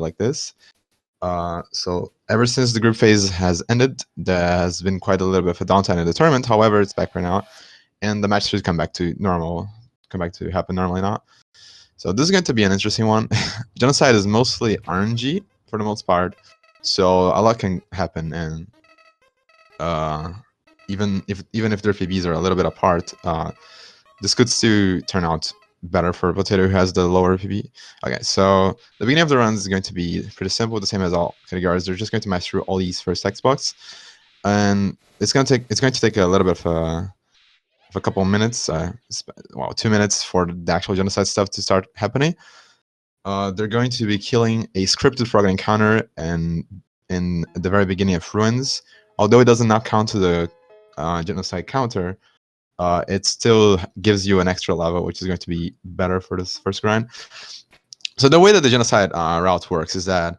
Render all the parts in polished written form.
like this. So ever since the group phase has ended, there has been quite a little bit of a downtime in the tournament. However, it's back right now, and the match should come back to normal, come back to happen normally now. So this is going to be an interesting one. Genocide is mostly RNG for the most part, so a lot can happen, and even if their PBs are a little bit apart, this could still turn out better for Potato, who has the lower PB. Okay, so the beginning of the runs is going to be pretty simple, the same as all categories. They're just going to match through all these first text box, and it's going to take a little bit of a couple of minutes, well, 2 minutes for the actual genocide stuff to start happening. They're going to be killing a scripted frog encounter and in the very beginning of Ruins. Although it doesn't now count to the genocide counter, it still gives you an extra level, which is going to be better for this first grind. So the way that the genocide route works is that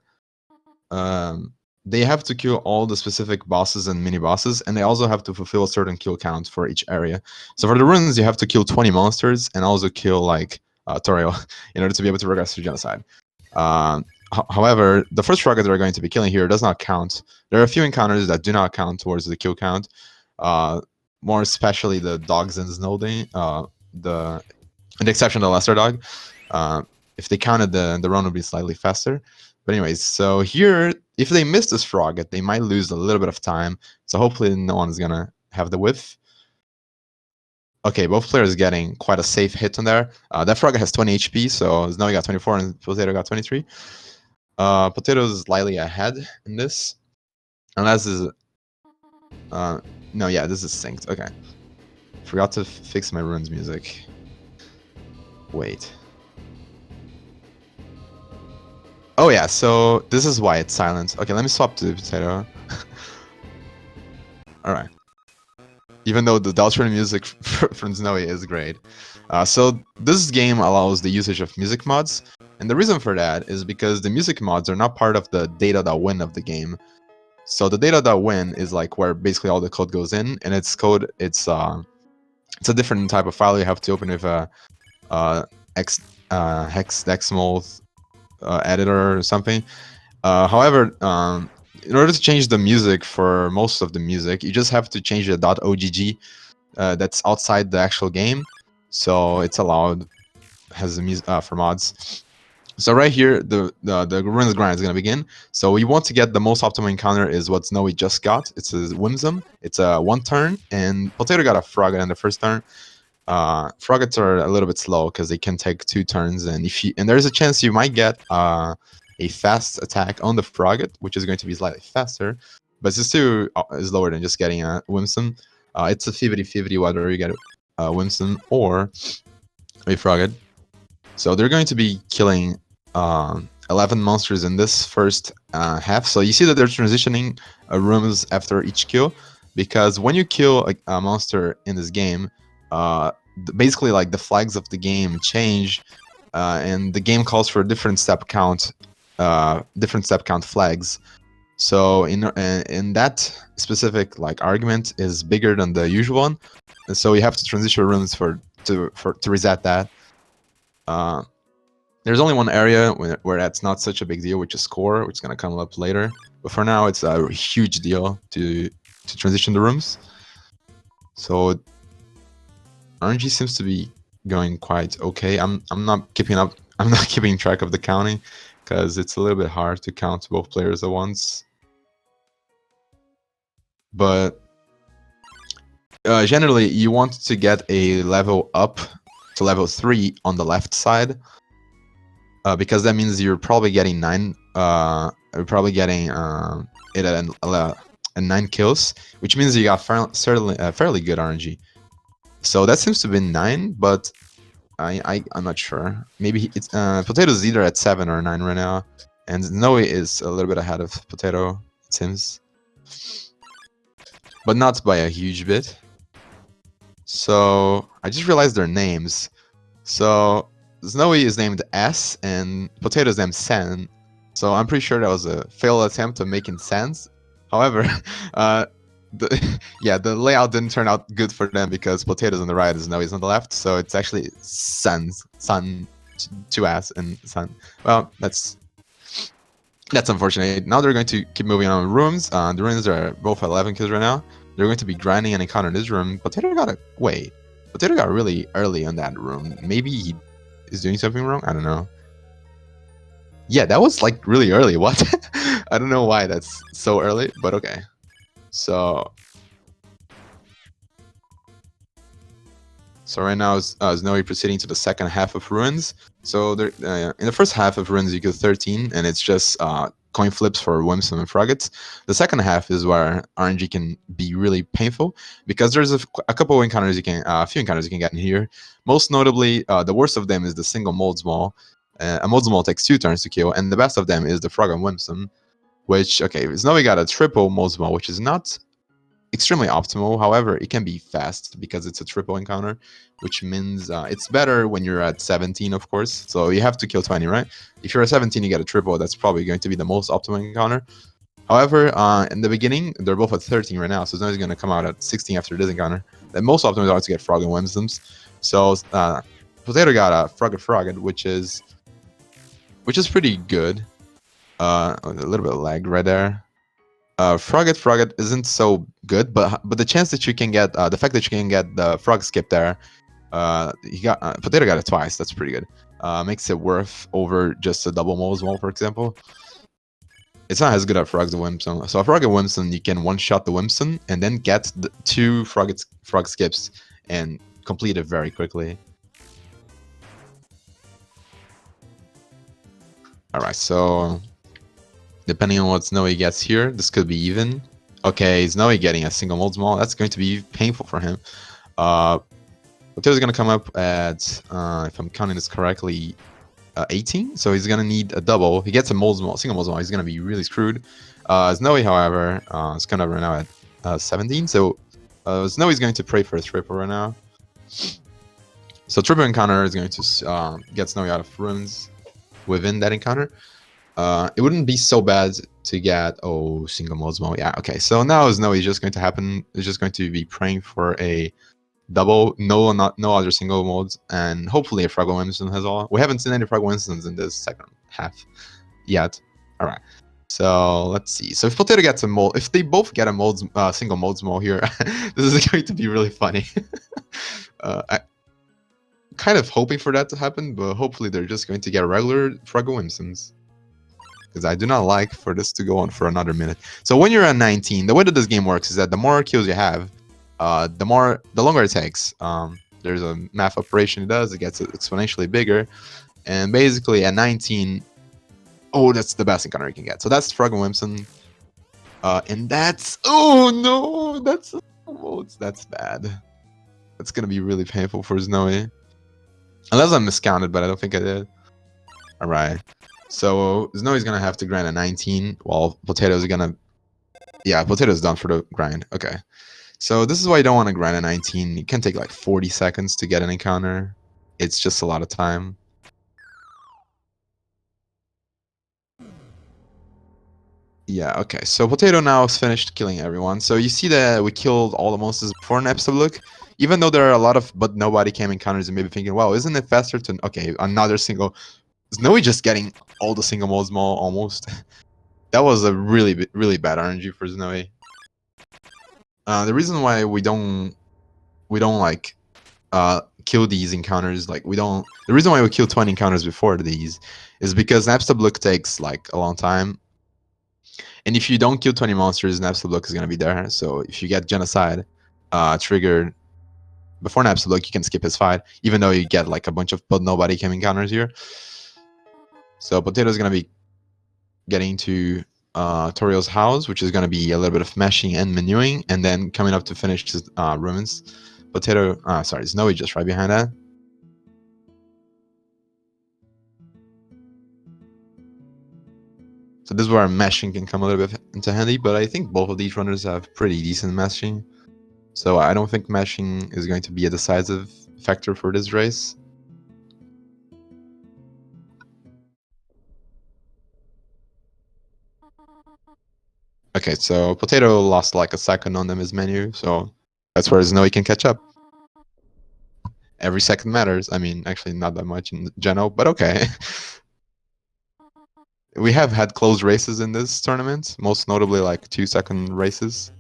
they have to kill all the specific bosses and mini bosses, and they also have to fulfill a certain kill count for each area. So for the ruins, you have to kill 20 monsters and also kill like Toriel in order to be able to progress through genocide. However, the first frog that they're going to be killing here does not count. There are a few encounters that do not count towards the kill count. More especially the dogs and Snowden, the exception of the lesser dog. If they counted, the run would be slightly faster. But anyways, so here, if they miss this frog, they might lose a little bit of time. So hopefully no one's gonna have the whiff. Okay, both players getting quite a safe hit on there. That frog has 20 HP, so SnowieY got 24 and Potato got 23. Potato is slightly ahead in this. Unless is no, yeah, this is synced. Okay. Forgot to fix my runes music. Wait. Oh yeah, so this is why it's silent. Okay, let me swap to Potato. Alright. Even though the Deltron music from SnowieY is great. So this game allows the usage of music mods. And the reason for that is because the music mods are not part of the data.win of the game. So the data.win is like where basically all the code goes in, and it's code, it's a different type of file you have to open with a hexadecimal editor or something. However, in order to change the music for most of the music, you just have to change the .ogg that's outside the actual game. So it's allowed, has the music for mods. So right here, the ruins grind is going to begin. So we want to get the most optimal encounter is what SnowieY just got. It's a Whimsum. It's a 1 turn, and Potato got a Frogget in the first turn. Froggets are a little bit slow because they can take 2 turns, and there's a chance you might get a fast attack on the Frogget, which is going to be slightly faster, but it's still is lower than just getting a Whimsum. It's a 50-50 whether you get a Whimsum or a Frogget. So they're going to be killing 11 monsters in this first half. So you see that they're transitioning rooms after each kill, because when you kill a monster in this game, basically like the flags of the game change, and the game calls for different step count flags. So in that specific like argument is bigger than the usual one, and so you have to transition rooms to reset that. There's only one area where that's not such a big deal, which is core, which is going to come up later. But for now, it's a huge deal to transition the rooms. So RNG seems to be going quite okay. I'm not keeping up. I'm not keeping track of the counting because it's a little bit hard to count both players at once. But generally, you want to get a level up to level 3 on the left side. Because that means you're probably getting 9. You're probably getting it at 9 kills, which means you got fairly good RNG. So that seems to be 9, but I'm not sure. Maybe it's Potato's either at 7 or 9 right now, and SnowieY is a little bit ahead of Potato, it seems, but not by a huge bit. So I just realized their names. So SnowieY is named S and Potato is named Sen, so I'm pretty sure that was a failed attempt of making sense. However, the layout didn't turn out good for them because Potato's on the right and SnowieY's on the left, so it's actually Sun, 2S and Sun. Well, that's That's unfortunate. Now they're going to keep moving on rooms. The rooms are both 11 kills right now. They're going to be grinding an encounter in this room. Potato got a wait. Potato got really early on that room. Maybe he is doing something wrong. I don't know. Yeah, that was like really early. What? I don't know why that's so early, but okay. So right now, SnowieY proceeding to the second half of Ruins. So there, in the first half of Ruins, you get 13, and it's just coin flips for Whimsun and Froggets. The second half is where RNG can be really painful because there's a couple of encounters a few encounters you can get in here. Most notably, the worst of them is the single Mold Maul. A Mold Maul takes 2 turns to kill, and the best of them is the Frog and Whimsun, which, okay, SnowieY got a triple Mold Maul, which is not extremely optimal. However, it can be fast because it's a triple encounter, which means it's better when you're at 17, of course. So you have to kill 20, right? If you're at 17, you get a triple. That's probably going to be the most optimal encounter. However, in the beginning, they're both at 13 right now, so Snowie's going to come out at 16 after this encounter. The most optimal are to get Frog and Whimsums. So Potato got a Frogget, which is pretty good. A little bit of lag right there. Frogget isn't so good, but the chance that you can get the fact that you can get the frog skip there, he got Potato got it twice. That's pretty good. Makes it worth over just a double Mole's Maul, for example. It's not as good at Frogs and Whimsun. So a Frog and Whimsun, you can one shot the Whimsun and then get the 2 frog skips and complete it very quickly. All right, so depending on what SnowieY gets here, this could be even. Okay, SnowieY getting a single Mold Maul. That's going to be painful for him. Potato's going to come up at, if I'm counting this correctly, 18. So he's going to need a double. He gets a Mold Maul, single Mold Maul. He's going to be really screwed. SnowieY, however, is kind of right now at 17. So SnowieY's going to pray for a triple right now. So triple encounter is going to get SnowieY out of runes within that encounter. It wouldn't be so bad to get single Mold Maul. Yeah, okay. So now SnowieY is just going to happen. It's just going to be praying for a double, no other single modes, and hopefully a Frog Whimsun has all. We haven't seen any Frog Whimsuns in this second half yet. All right. So let's see. So if Potato gets a mold, if they both get a single Mold Maul here, this is going to be really funny. I kind of hoping for that to happen, but hopefully they're just going to get regular Frog Whimsuns, because I do not like for this to go on for another minute. So when you're at 19, the way that this game works is that the more kills you have, the longer it takes. There's a math operation it does. It gets exponentially bigger, and basically at 19, that's the best encounter you can get. So that's Frog and Whimsun, and that's that's bad. That's gonna be really painful for SnowieY, unless I miscounted, but I don't think I did. All right. So SnowieY's gonna have to grind a 19, while Potato's gonna... Yeah, Potato's done for the grind. Okay. So this is why you don't want to grind a 19. It can take like 40 seconds to get an encounter. It's just a lot of time. Yeah, okay. So Potato now is finished killing everyone. So you see that we killed all the monsters before an episode look. Even though there are a lot of but nobody came encounters, and maybe thinking, wow, isn't it faster to... Okay, another single... SnowieY just getting all the single Mold Maul almost. That was a really bad RNG for SnowieY. The reason why we don't like kill these encounters, like the reason why we kill 20 encounters before these is because Napstablook takes like a long time, and if you don't kill 20 monsters, Napstablook is going to be there. So if you get Genocide triggered before Napstablook, you can skip his fight, even though you get like a bunch of but nobody came encounters here. So Potato is going to be getting to Toriel's house, which is going to be a little bit of meshing and menuing, and then coming up to finish his ruins. Potato, SnowieY just right behind that. So this is where meshing can come a little bit into handy, but I think both of these runners have pretty decent meshing. So I don't think meshing is going to be a decisive factor for this race. Okay, so Potato lost like a second on them his menu, so that's where SnowieY can catch up. Every second matters. I mean, actually not that much in Geno, but okay. we have had close races in this tournament, most notably like 2-second races.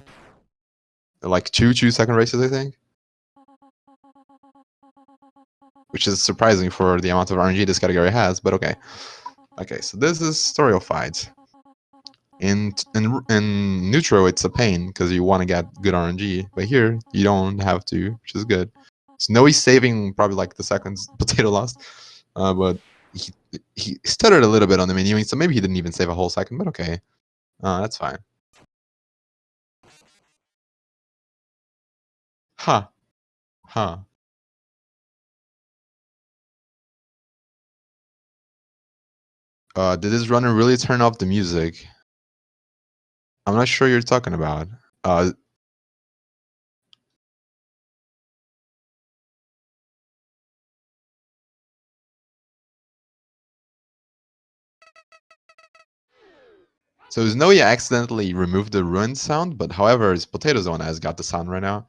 Like two 2-second races, I think. Which is surprising for the amount of RNG this category has, but okay. Okay, so this is tutorial fight. In neutral, it's a pain because you want to get good RNG, but here you don't have to, which is good. SnowieY's saving probably like the seconds Potato lost, but he stuttered a little bit on the menuing, so maybe he didn't even save a whole second, but okay, that's fine. Huh. Huh. Did this runner really turn off the music? I'm not sure you're talking about. So SnowieY accidentally removed the ruin sound, but however, it's Potato's the one that has got the sound right now.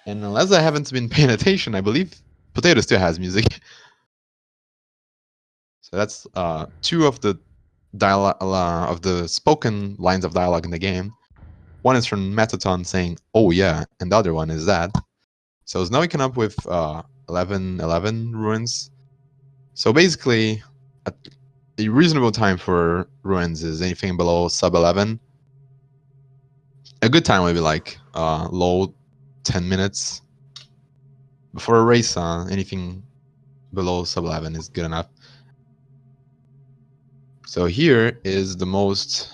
And unless I haven't been paying attention, I believe Potato still has music. So that's two of the of the spoken lines of dialogue in the game. One is from Metaton saying, "Oh yeah," and the other one is that. So SnowieY came up with 11 ruins. So basically, a reasonable time for ruins is anything below sub 11. A good time would be like low 10 minutes. Before a race, anything below sub 11 is good enough. So here is the most,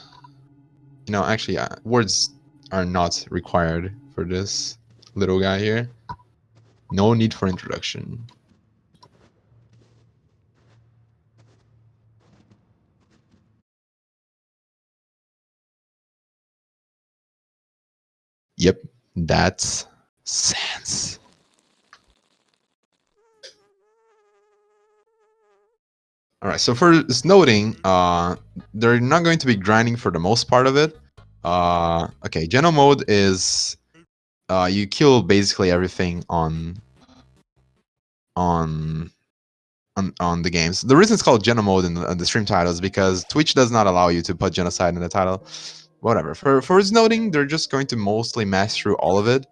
actually words are not required for this little guy here. No need for introduction. Yep, that's sense. All right, so for snowing, they're not going to be grinding for the most part of it. Okay, Geno mode is you kill basically everything on the games. The reason it's called Geno mode in the stream title is because Twitch does not allow you to put Genocide in the title. Whatever. For its noting, they're just going to mostly mash through all of it.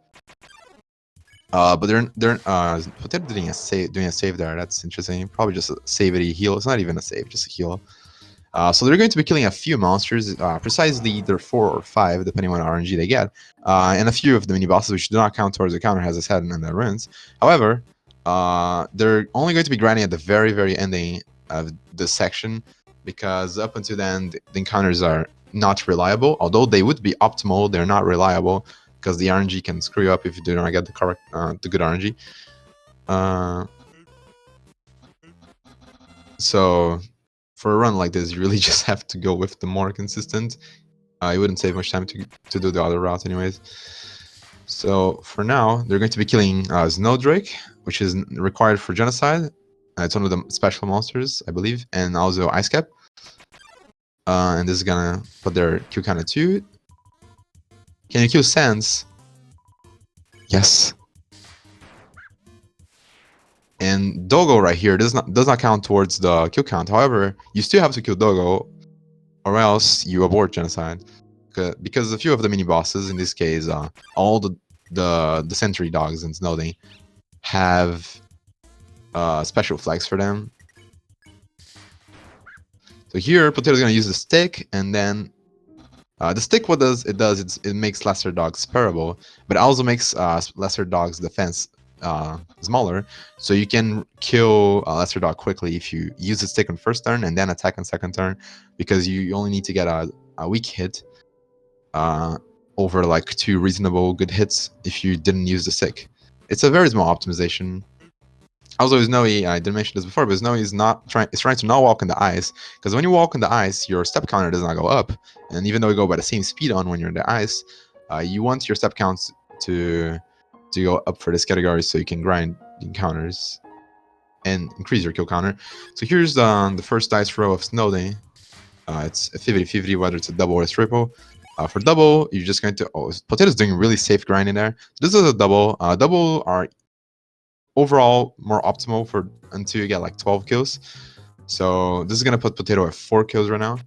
But they're doing a save there. That's interesting. Probably just a save-y heal. It's not even a save, just a heal. So they're going to be killing a few monsters, precisely either 4 or 5, depending on what RNG they get, and a few of the mini bosses, which do not count towards the counter, as I said in the ruins. However, they're only going to be grinding at the very, very ending of this section, because up until then, the encounters are not reliable. Although they would be optimal, they're not reliable, because the RNG can screw you up if you do not get the correct, the good RNG. So for a run like this, you really just have to go with the more consistent. You wouldn't save much time to do the other route anyways. So for now, they're going to be killing Snowdrake, which is required for Genocide. It's one of the special monsters, I believe, and also Ice Cap. And this is gonna put their Q count at 2. Can you kill Sans? Yes. And Dogo right here does not count towards the kill count. However, you still have to kill Dogo, or else you abort Genocide. Because a few of the mini bosses, in this case, all the sentry dogs in Snowden have special flags for them. So here, Potato's gonna use the stick, and then the stick, what does it makes lesser dogs sparable, but it also makes lesser dogs defense smaller, so you can kill a lesser dog quickly if you use the stick on first turn and then attack on second turn, because you only need to get a weak hit over like 2 reasonable good hits if you didn't use the stick. It's a very small optimization. Also, SnowieY, I didn't mention this before, but SnowieY is trying to not walk on the ice, because when you walk on the ice, your step counter does not go up, and even though you go by the same speed on when you're in the ice, you want your step counts to go up for this category so you can grind encounters and increase your kill counter. So here's the first dice row of Snowden. It's a 50-50 whether it's a double or a triple. For double, you're just going to... Oh, Potato's doing really safe grinding there. This is a double. Double are overall more optimal for until you get like 12 kills. So this is gonna put Potato at 4 kills right now.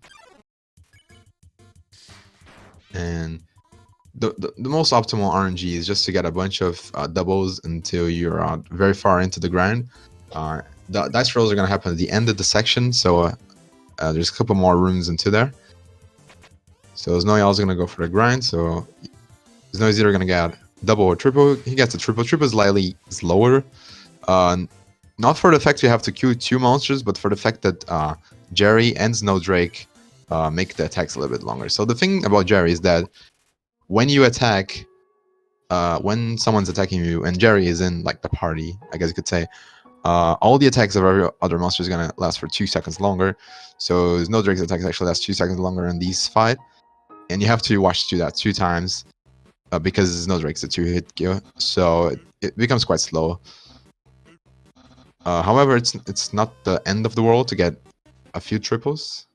And the most optimal RNG is just to get a bunch of doubles until you're very far into the grind. The dice rolls are gonna happen at the end of the section, so there's a couple more rooms into there. So SnowieY also gonna go for the grind. So SnowieY's either gonna get double or triple. He gets a triple. Triple is lower. Not for the fact you have to kill 2 monsters, but for the fact that Jerry and Snowdrake make the attacks a little bit longer. So the thing about Jerry is that when you attack, when someone's attacking you and Jerry is in like the party, I guess you could say, all the attacks of every other monster is gonna last for 2 seconds longer. So Snowdrake's attacks actually last 2 seconds longer in these fight, and you have to watch to do that 2 times because Snowdrake's a 2-hit kill, so it becomes quite slow. However, it's not the end of the world to get a few triples.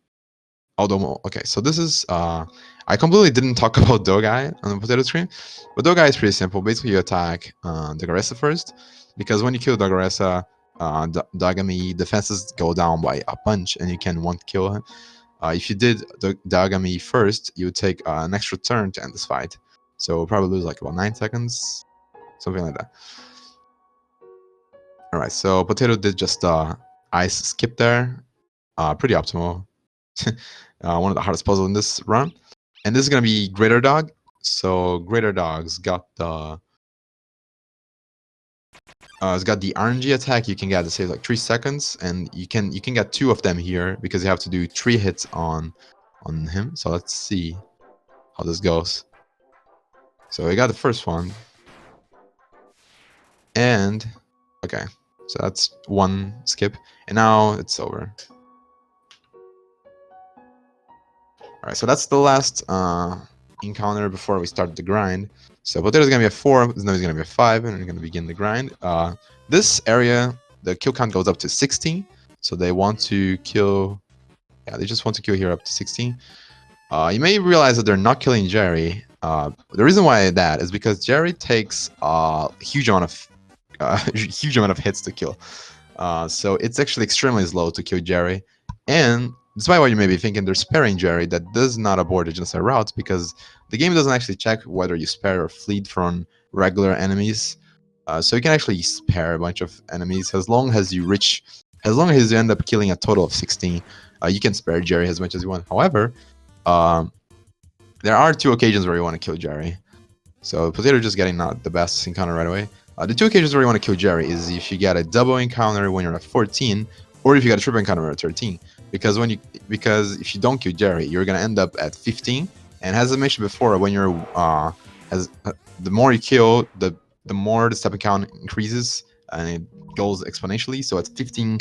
Although, okay, so this is I completely didn't talk about Dogai on the potato screen, but Dogai is pretty simple. Basically, you attack Dagaressa first, because when you kill Dagaressa, Dagami defenses go down by a bunch, and you can one kill him. If you did Dagami first, you would take an extra turn to end this fight. So probably lose like about 9 seconds, something like that. All right, so Potato did just ice skip there, pretty optimal. One of the hardest puzzles in this run, and this is gonna be Greater Dog. So Greater Dog's got the it's got the RNG attack you can get to save like 3 seconds, and you can get 2 of them here because you have to do 3 hits on him. So let's see how this goes. So we got the first one, and okay, so that's 1 skip, and now it's over. All right, so that's the last encounter before we start the grind. So Potato's gonna be a 4, SnowieY's gonna be a 5, and we're gonna begin the grind. This area, the kill count goes up to 16, so they want to kill. Yeah, they just want to kill here up to 16. You may realize that they're not killing Jerry. The reason why that is because Jerry takes a huge amount of hits to kill. So it's actually extremely slow to kill Jerry, and despite what you may be thinking, they're sparing Jerry. That does not abort the genocide route because the game doesn't actually check whether you spare or flee from regular enemies. So you can actually spare a bunch of enemies as long as you end up killing a total of 16. You can spare Jerry as much as you want. However, there are 2 occasions where you want to kill Jerry. So Potato just getting not the best encounter right away. The 2 occasions where you want to kill Jerry is if you get a double encounter when you're at 14, or if you get a triple encounter at 13. Because if you don't kill Jerry, you're gonna end up at 15. And as I mentioned before, when you're the more you kill, the more the step count increases, and it goes exponentially. So at 15,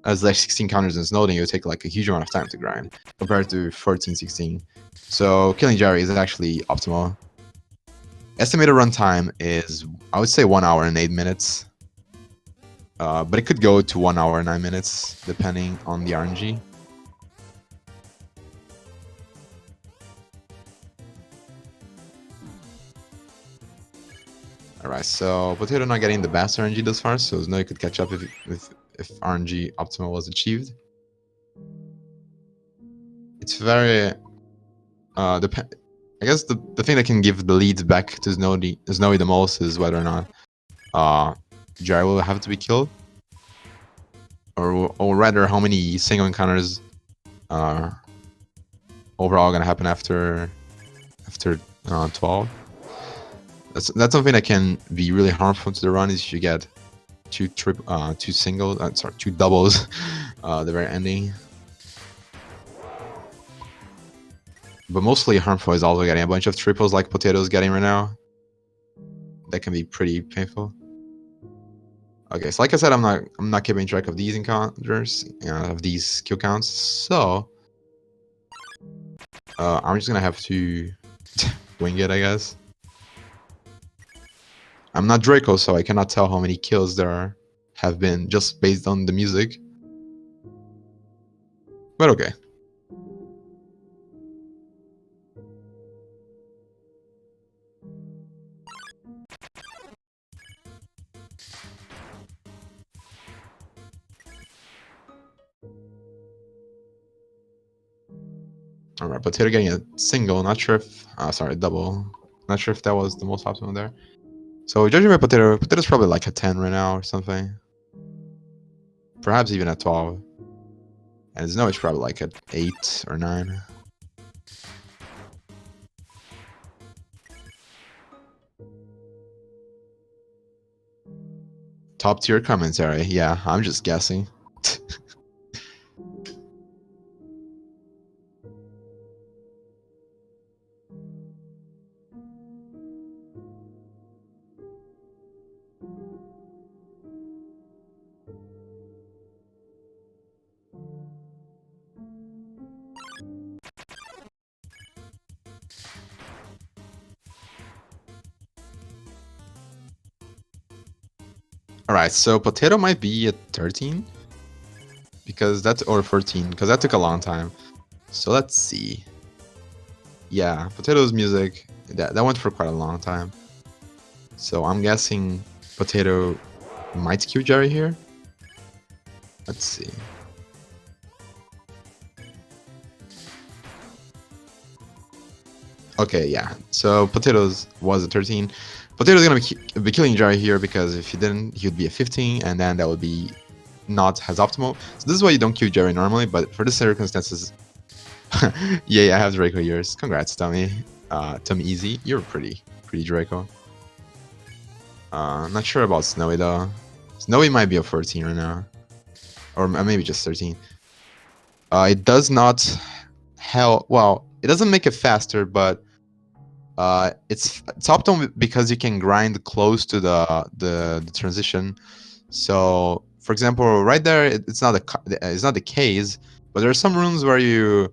as like 16 counters in Snowden, it'll take like a huge amount of time to grind compared to 14, 16. So killing Jerry is actually optimal. Estimated runtime is, I would say, 1 hour and 8 minutes. But it could go to 1 hour and 9 minutes, depending on the RNG. Alright, so Potato not getting the best RNG thus far, so SnowieY could catch up if RNG optimal was achieved. It's very... I guess the thing that can give the lead back to SnowieY the most is whether or not Jerry will have to be killed, or rather how many single encounters are overall gonna happen after 12. That's something that can be really harmful to the run, is if you get 2 doubles the very ending. But mostly harmful is also getting a bunch of triples like Potato's getting right now. That can be pretty painful. Okay, so like I said, I'm not keeping track of these encounters, of these kill counts. So I'm just gonna have to wing it, I guess. I'm not Draco, so I cannot tell how many kills there have been just based on the music. But okay. All right, Potato getting a single. Not sure if, sorry, double. Not sure if that was the most optimal there. So judging by Potato, Potato's probably like a 10 right now or something. Perhaps even a 12. And Snowie's probably like an 8 or 9. Top tier commentary. Yeah, I'm just guessing. All right, so Potato might be at 13 because that's, or 14 because that took a long time. So let's see. Yeah, Potato's music, that went for quite a long time. So I'm guessing Potato might skew Jerry here. Let's see. Okay, yeah. So Potatoes was a 13. Potato's gonna be killing Jerry here because if he didn't, he would be a 15, and then that would be not as optimal. So this is why you don't queue Jerry normally, but for the circumstances, yeah, I have Draco years. Congrats, Tommy. Tommy Easy, you're pretty Draco. Not sure about SnowieY though. SnowieY might be a 14 right now, or maybe just 13. It does not well, it doesn't make it faster, but it's optimal because you can grind close to the transition. So, for example, right there, it's not the case, but there are some runes where you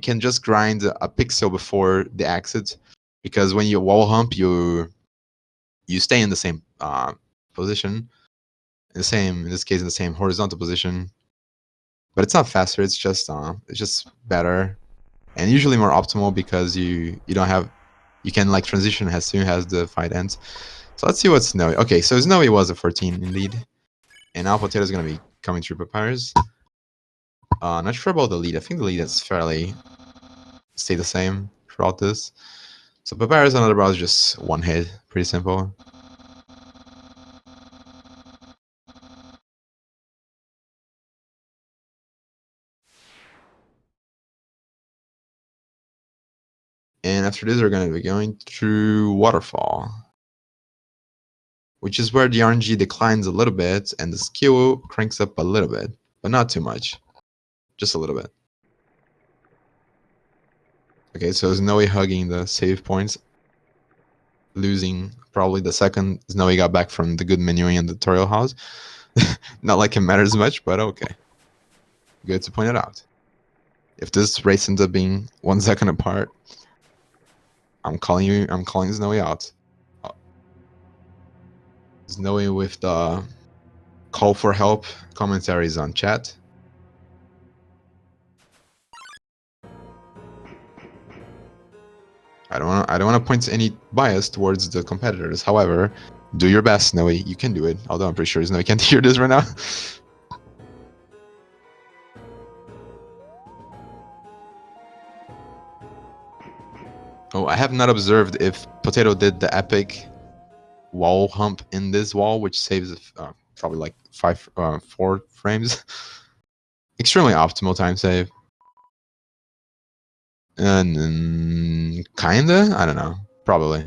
can just grind a pixel before the exit, because when you wall hump, you stay in the same position, in this case in the same horizontal position. But it's not faster. It's just better, and usually more optimal because you don't have, you can like transition as soon as the fight ends. So let's see what SnowieY. Okay, so SnowieY was a 14 indeed, and now Potato is gonna be coming through Papyrus. Not sure about the lead. I think the lead is fairly stay the same throughout this. So Papyrus and Undertale is just one hit, pretty simple. And after this, we're gonna be going through Waterfall, which is where the RNG declines a little bit and the skill cranks up a little bit, but not too much, just a little bit. Okay, so SnowieY hugging the save points, losing probably the second SnowieY got back from the good menuing in the tutorial house. Not like it matters much, but okay. Good to point it out. If this race ends up being 1 second apart, I'm calling SnowieY out. SnowieY with the call for help commentaries on chat. I don't want to point any bias towards the competitors. However, do your best, SnowieY. You can do it. Although I'm pretty sure SnowieY can't hear this right now. Oh, I have not observed if Potato did the epic wall hump in this wall, which saves probably like 4 frames. Extremely optimal time save. And kinda, I don't know, probably.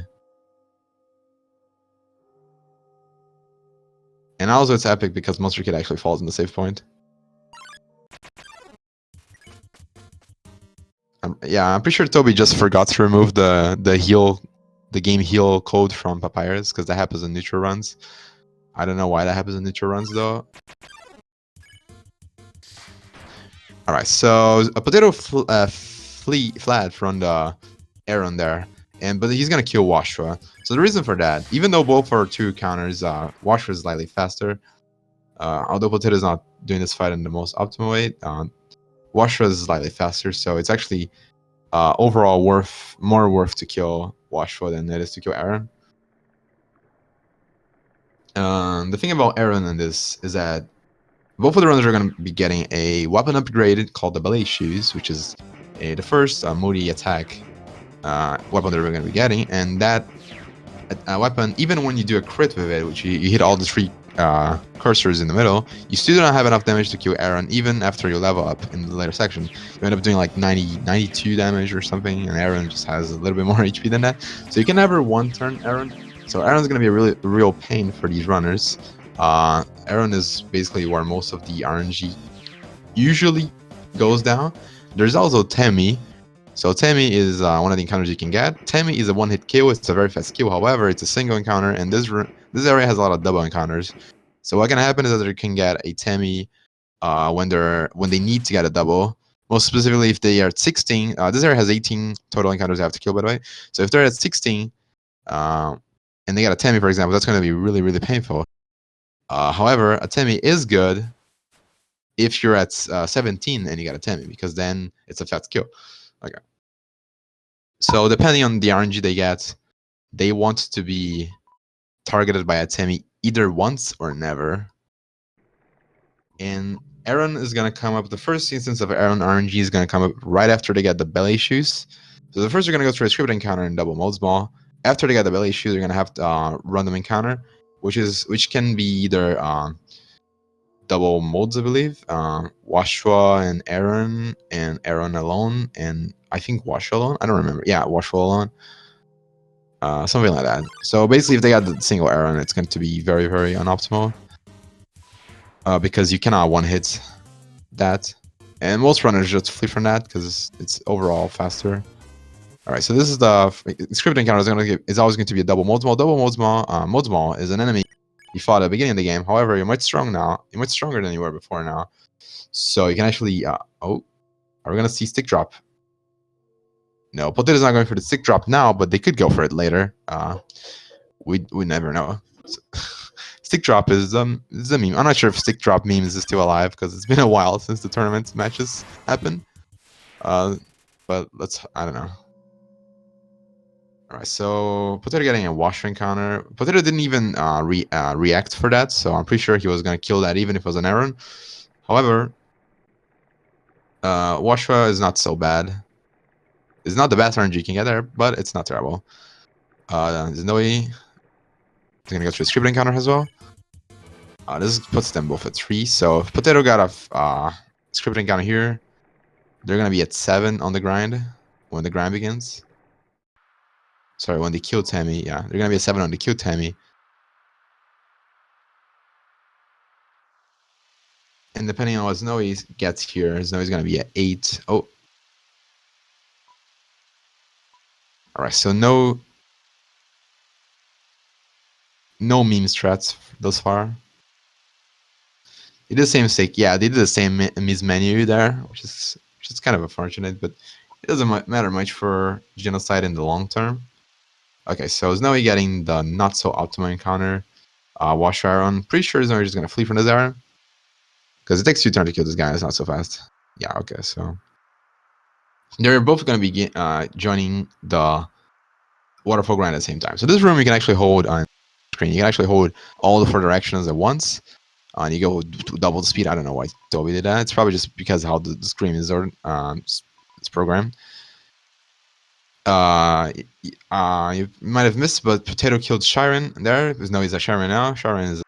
And also it's epic because Monster Kid actually falls in the save point. Yeah, I'm pretty sure Toby just forgot to remove the game heal code from Papyrus, because that happens in neutral runs. I don't know why that happens in neutral runs though. All right, so a Potato fled from the Aaron there, but he's gonna kill Washua. So the reason for that, even though both are 2 counters, Washua is slightly faster. Although Potato is not doing this fight in the most optimal way, Washua is slightly faster, so it's actually overall more worth to kill Washua than it is to kill Aaron. The thing about Aaron in this is that both of the runners are going to be getting a weapon upgrade called the Ballet Shoes, which is the first moody attack weapon that we're going to be getting, and that weapon, even when you do a crit with it, which you hit all the 3 cursors in the middle, you still don't have enough damage to kill Aaron, even after you level up in the later section. You end up doing like 92 damage or something, and Aaron just has a little bit more HP than that. So you can never one-turn Aaron. So Aaron's going to be a real pain for these runners. Aaron is basically where most of the RNG usually goes down. There's also Temmie. So Temmie is one of the encounters you can get. Temmie is a one-hit kill. It's a very fast kill. However, it's a single encounter, and this area has a lot of double encounters. So what can happen is that you can get a Temmie when they need to get a double. Most specifically, if they are at 16. This area has 18 total encounters they have to kill, by the way. So if they're at 16, and they get a Temmie, for example, that's going to be really, really painful. However, a Temmie is good if you're at 17 and you get a Temmie, because then it's a fast kill. Okay. So depending on the RNG they get, they want to be targeted by a Temmie either once or never. And Aaron is going to come up, the first instance of Aaron RNG is going to come up right after they get the belly shoes. So the first you're going to go through a scripted encounter in double modes ball. After they get the belly shoes, you're going to have to random encounter, which can be either double modes, I believe. Washua and Aaron alone, and I think Washua alone. I don't remember. Yeah, Washua alone. Something like that. So basically, if they got the single Aaron, it's going to be very, very unoptimal. Because you cannot one-hit that. And most runners just flee from that because it's overall faster. Alright, so this is the scripted encounter is always going to be a double modes ball. Double modes ball is an enemy you fought at the beginning of the game. However, you're much strong now. You're much stronger than you were before now. So you can actually are we gonna see stick drop? No, Potato's not going for the stick drop now, but they could go for it later. We never know. So, stick drop is a meme. I'm not sure if stick drop memes is still alive because it's been a while since the tournament matches happened. But I don't know. Alright, so Potato getting a washer encounter. Potato didn't even react for that, so I'm pretty sure he was going to kill that even if it was an Aaron. However, Washua is not so bad. It's not the best RNG you can get there, but it's not terrible. Snowie is going to go through a scripted encounter as well. This puts them both at 3, so if Potato got a scripted encounter here, they're going to be at 7 on the grind when the grind begins. Sorry, when they kill Temmie, yeah. They're going to be a 7 on the kill Temmie. And depending on what Snowie gets here, Snowie's going to be at 8. Oh. Alright, so no meme strats thus far. They did the same mistake. Yeah, they did the same mismenu there, which is kind of unfortunate, but it doesn't matter much for Genocide in the long term. Okay, so Snowie getting the not so optimal encounter. Wash Aaron. Pretty sure Snowie is just gonna flee from this Aaron. Because it takes 2 turns to kill this guy, it's not so fast. Yeah, okay, so they're both gonna be joining the waterfall grind at the same time. So this room you can actually hold on screen. You can actually hold all the 4 directions at once. And you go double the speed. I don't know why Toby did that. It's probably just because how the screen is it's programmed. You might have missed, but Potato killed Sharon there. There's no, he's a Sharon now. Sharon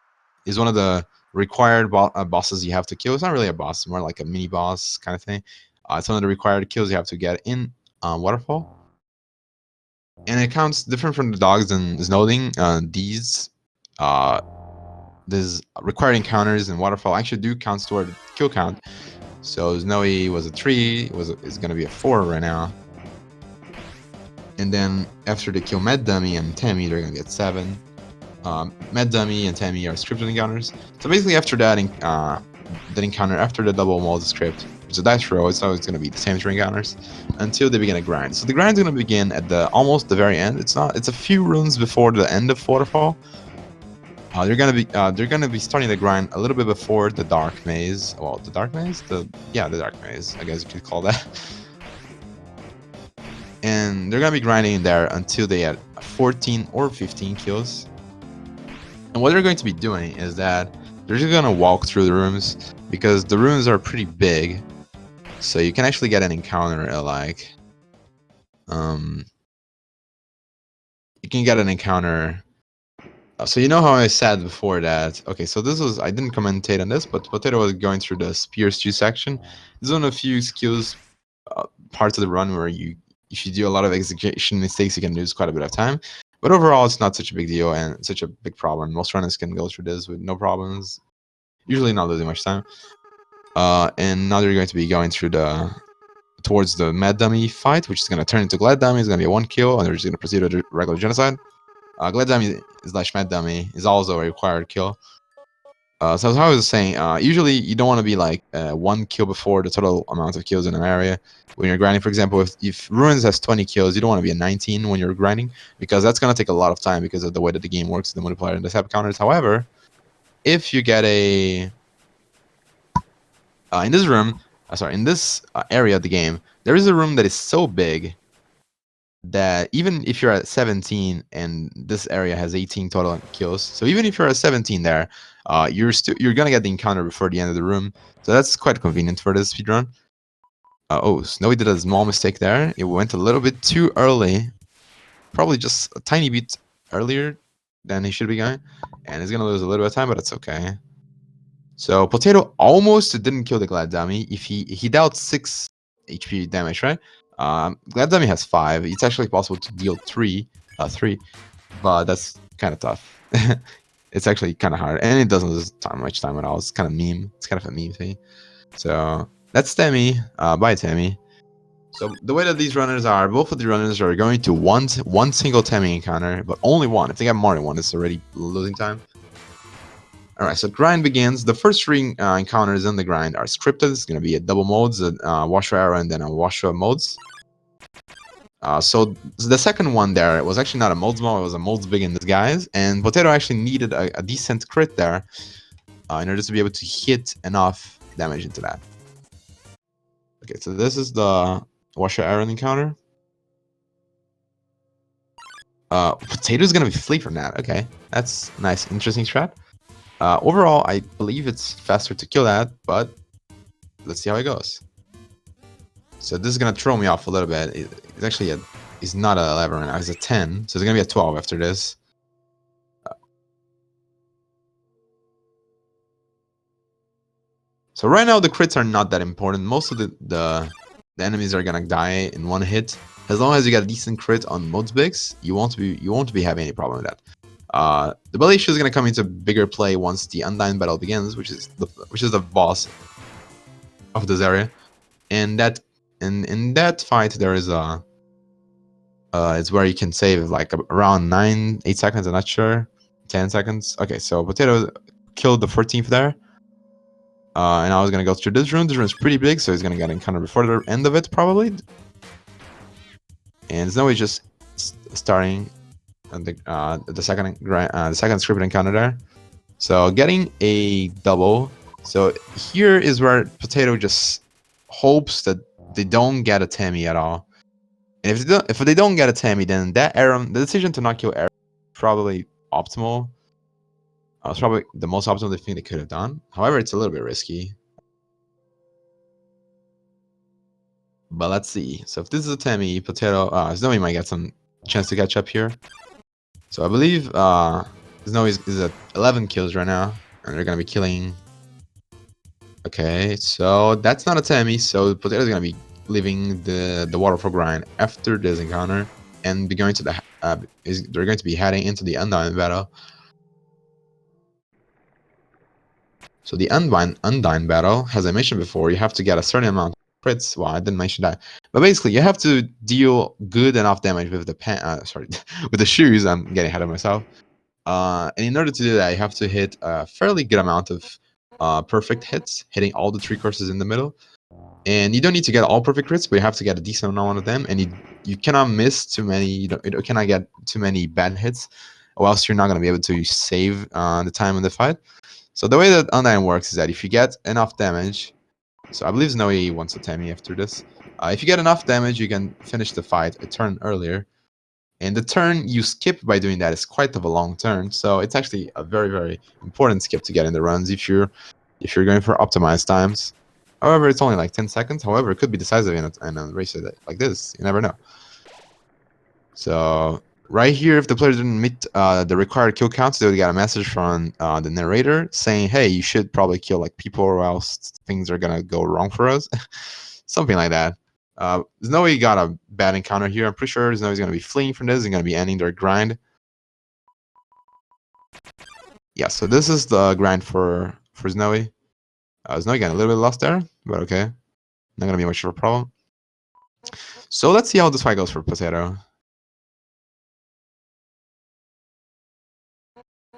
is one of the required bosses you have to kill. It's not really a boss, it's more like a mini boss kind of thing. It's one of the required kills you have to get in Waterfall. And it counts different from the dogs and Snowing. These required encounters in Waterfall actually do count toward the kill count. So Snowie was a 3, is going to be a 4 right now. And then after they kill Med Dummy and Temmie, they're going to get 7. Med Dummy and Temmie are scripted encounters. So basically after that encounter, after the double mold script, which is a dice roll, it's always going to be the same 3 encounters until they begin a grind. So the grind is going to begin at almost the very end. It's a few runes before the end of Waterfall. They're gonna be starting the grind a little bit before the Dark Maze. Well, the Dark Maze? The Dark Maze, I guess you could call that. And they're gonna be grinding there until they get 14 or 15 kills. And what they're going to be doing is that they're just gonna walk through the rooms because the rooms are pretty big. So you can actually get an encounter like, you can get an encounter. So you know how I said before that, okay, so this was, I didn't commentate on this, but Potato was going through the Spear Stew section. This is one of a few skills, parts of the run where if you do a lot of execution mistakes, you can lose quite a bit of time. But overall, it's not such a big deal and such a big problem. Most runners can go through this with no problems, usually not losing much time. And now they're going to be going through towards the Mad Dummy fight, which is going to turn into Glad Dummy. It's going to be a 1 kill, and they're just going to proceed with regular Genocide. Glad Dummy / Mad Dummy is also a required kill. So as I was saying, usually you don't want to be like 1 kill before the total amount of kills in an area. When you're grinding, for example, if Ruins has 20 kills, you don't want to be at 19 when you're grinding, because that's going to take a lot of time because of the way that the game works, the multiplier and the tap counters. However, if you get a... in this room, in this area of the game, there is a room that is so big that even if you're at 17 and this area has 18 total kills, so even if you're at 17 there, you're gonna get the encounter before the end of the room. So that's quite convenient for this speedrun. Oh, SnowieY did a small mistake there. It went a little bit too early, probably just a tiny bit earlier than he should be going, and he's gonna lose a little bit of time, but it's okay. So Potato almost didn't kill the Glad Dummy. If he dealt 6 HP damage, right? Glad Dummy has 5. It's actually possible to deal 3, but that's kind of tough. It's actually kind of hard, and it doesn't lose much time at all. It's kind of meme. It's kind of a meme thing. So that's Tammy. Bye, Tammy. So the way that these runners are, both of the runners are going to want one single Tammy encounter, but only one. If they get more than one, it's already losing time. Alright, so grind begins. The first 3 encounters in the grind are scripted. It's going to be a double modes, a washer arrow, and then a washer modes. So the second one there was actually not a modes mode, it was a modes big in disguise, and Potato actually needed a decent crit there in order to be able to hit enough damage into that. Okay, so this is the washer arrow encounter. Potato's going to be flee from that. Okay, that's nice, interesting strat. Overall, I believe it's faster to kill that, but let's see how it goes. So this is gonna throw me off a little bit. It's actually it's not a 11 right now, it's a 10. So it's gonna be a 12 after this. So right now the crits are not that important. Most of the enemies are gonna die in 1 hit. As long as you get a decent crit on modes bigs, you won't be having any problem with that. The belly issue is gonna come into bigger play once the Undyne battle begins, which is the boss of this area, and in that fight there is a it's where you can save like around 8 seconds. I'm not sure, 10 seconds. Okay, so Potato killed the 14th there, and I was gonna go through this room. This room is pretty big, so he's gonna get an encounter before the end of it probably. And SnowieY just starting the second scripted encounter there. So getting a double. So here is where Potato just hopes that they don't get a Tammy at all. And if they don't get a Tammy, then that arrow, the decision to not kill arrow, is probably optimal. It's probably the most optimal thing they could have done. However, it's a little bit risky. But let's see. So if this is a Tammy, Potato, SnowieY might get some chance to catch up here. So I believe SnowieY is at 11 kills right now, and they're gonna be killing. Okay, so that's not a Tammy. So Potato's gonna be leaving the waterfall grind after this encounter and be going to the they're going to be heading into the Undyne battle. So the Undyne battle, as I mentioned before, you have to get a certain amount of crits. Well, I didn't mention that, but basically you have to deal good enough damage with the with the shoes. I'm getting ahead of myself. And in order to do that, you have to hit a fairly good amount of perfect hits, hitting all the 3 courses in the middle. And you don't need to get all perfect crits, but you have to get a decent amount of them. And you cannot miss too many. You cannot get too many bad hits, or else you're not going to be able to save the time in the fight. So the way that Undyne works is that if you get enough damage, so I believe SnowieY wants a Tammy after this. If you get enough damage, you can finish the fight a turn earlier. And the turn you skip by doing that is quite of a long turn. So it's actually a very, very important skip to get in the runs if you're going for optimized times. However, it's only like 10 seconds. However, it could be decisive in a race like this. You never know. So right here, if the player didn't meet the required kill counts, they would get a message from the narrator saying, "Hey, you should probably kill like people, or else things are gonna go wrong for us." Something like that. SnowieY got a bad encounter here. I'm pretty sure SnowieY's gonna be fleeing from this and gonna be ending their grind. Yeah, so this is the grind for SnowieY. SnowieY got a little bit lost there, but okay, not gonna be much of a problem. So let's see how this fight goes for Potato.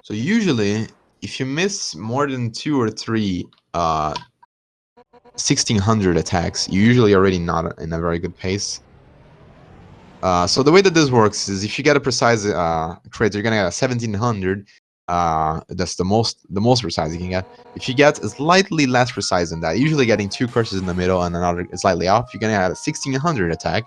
So usually, if you miss more than 2 or 3 1600 attacks, you're usually already not in a very good pace. So the way that this works is if you get a precise crit, you're gonna get a 1700. That's the most precise you can get. If you get slightly less precise than that, usually getting 2 curses in the middle and another slightly off, you're gonna get a 1600 attack.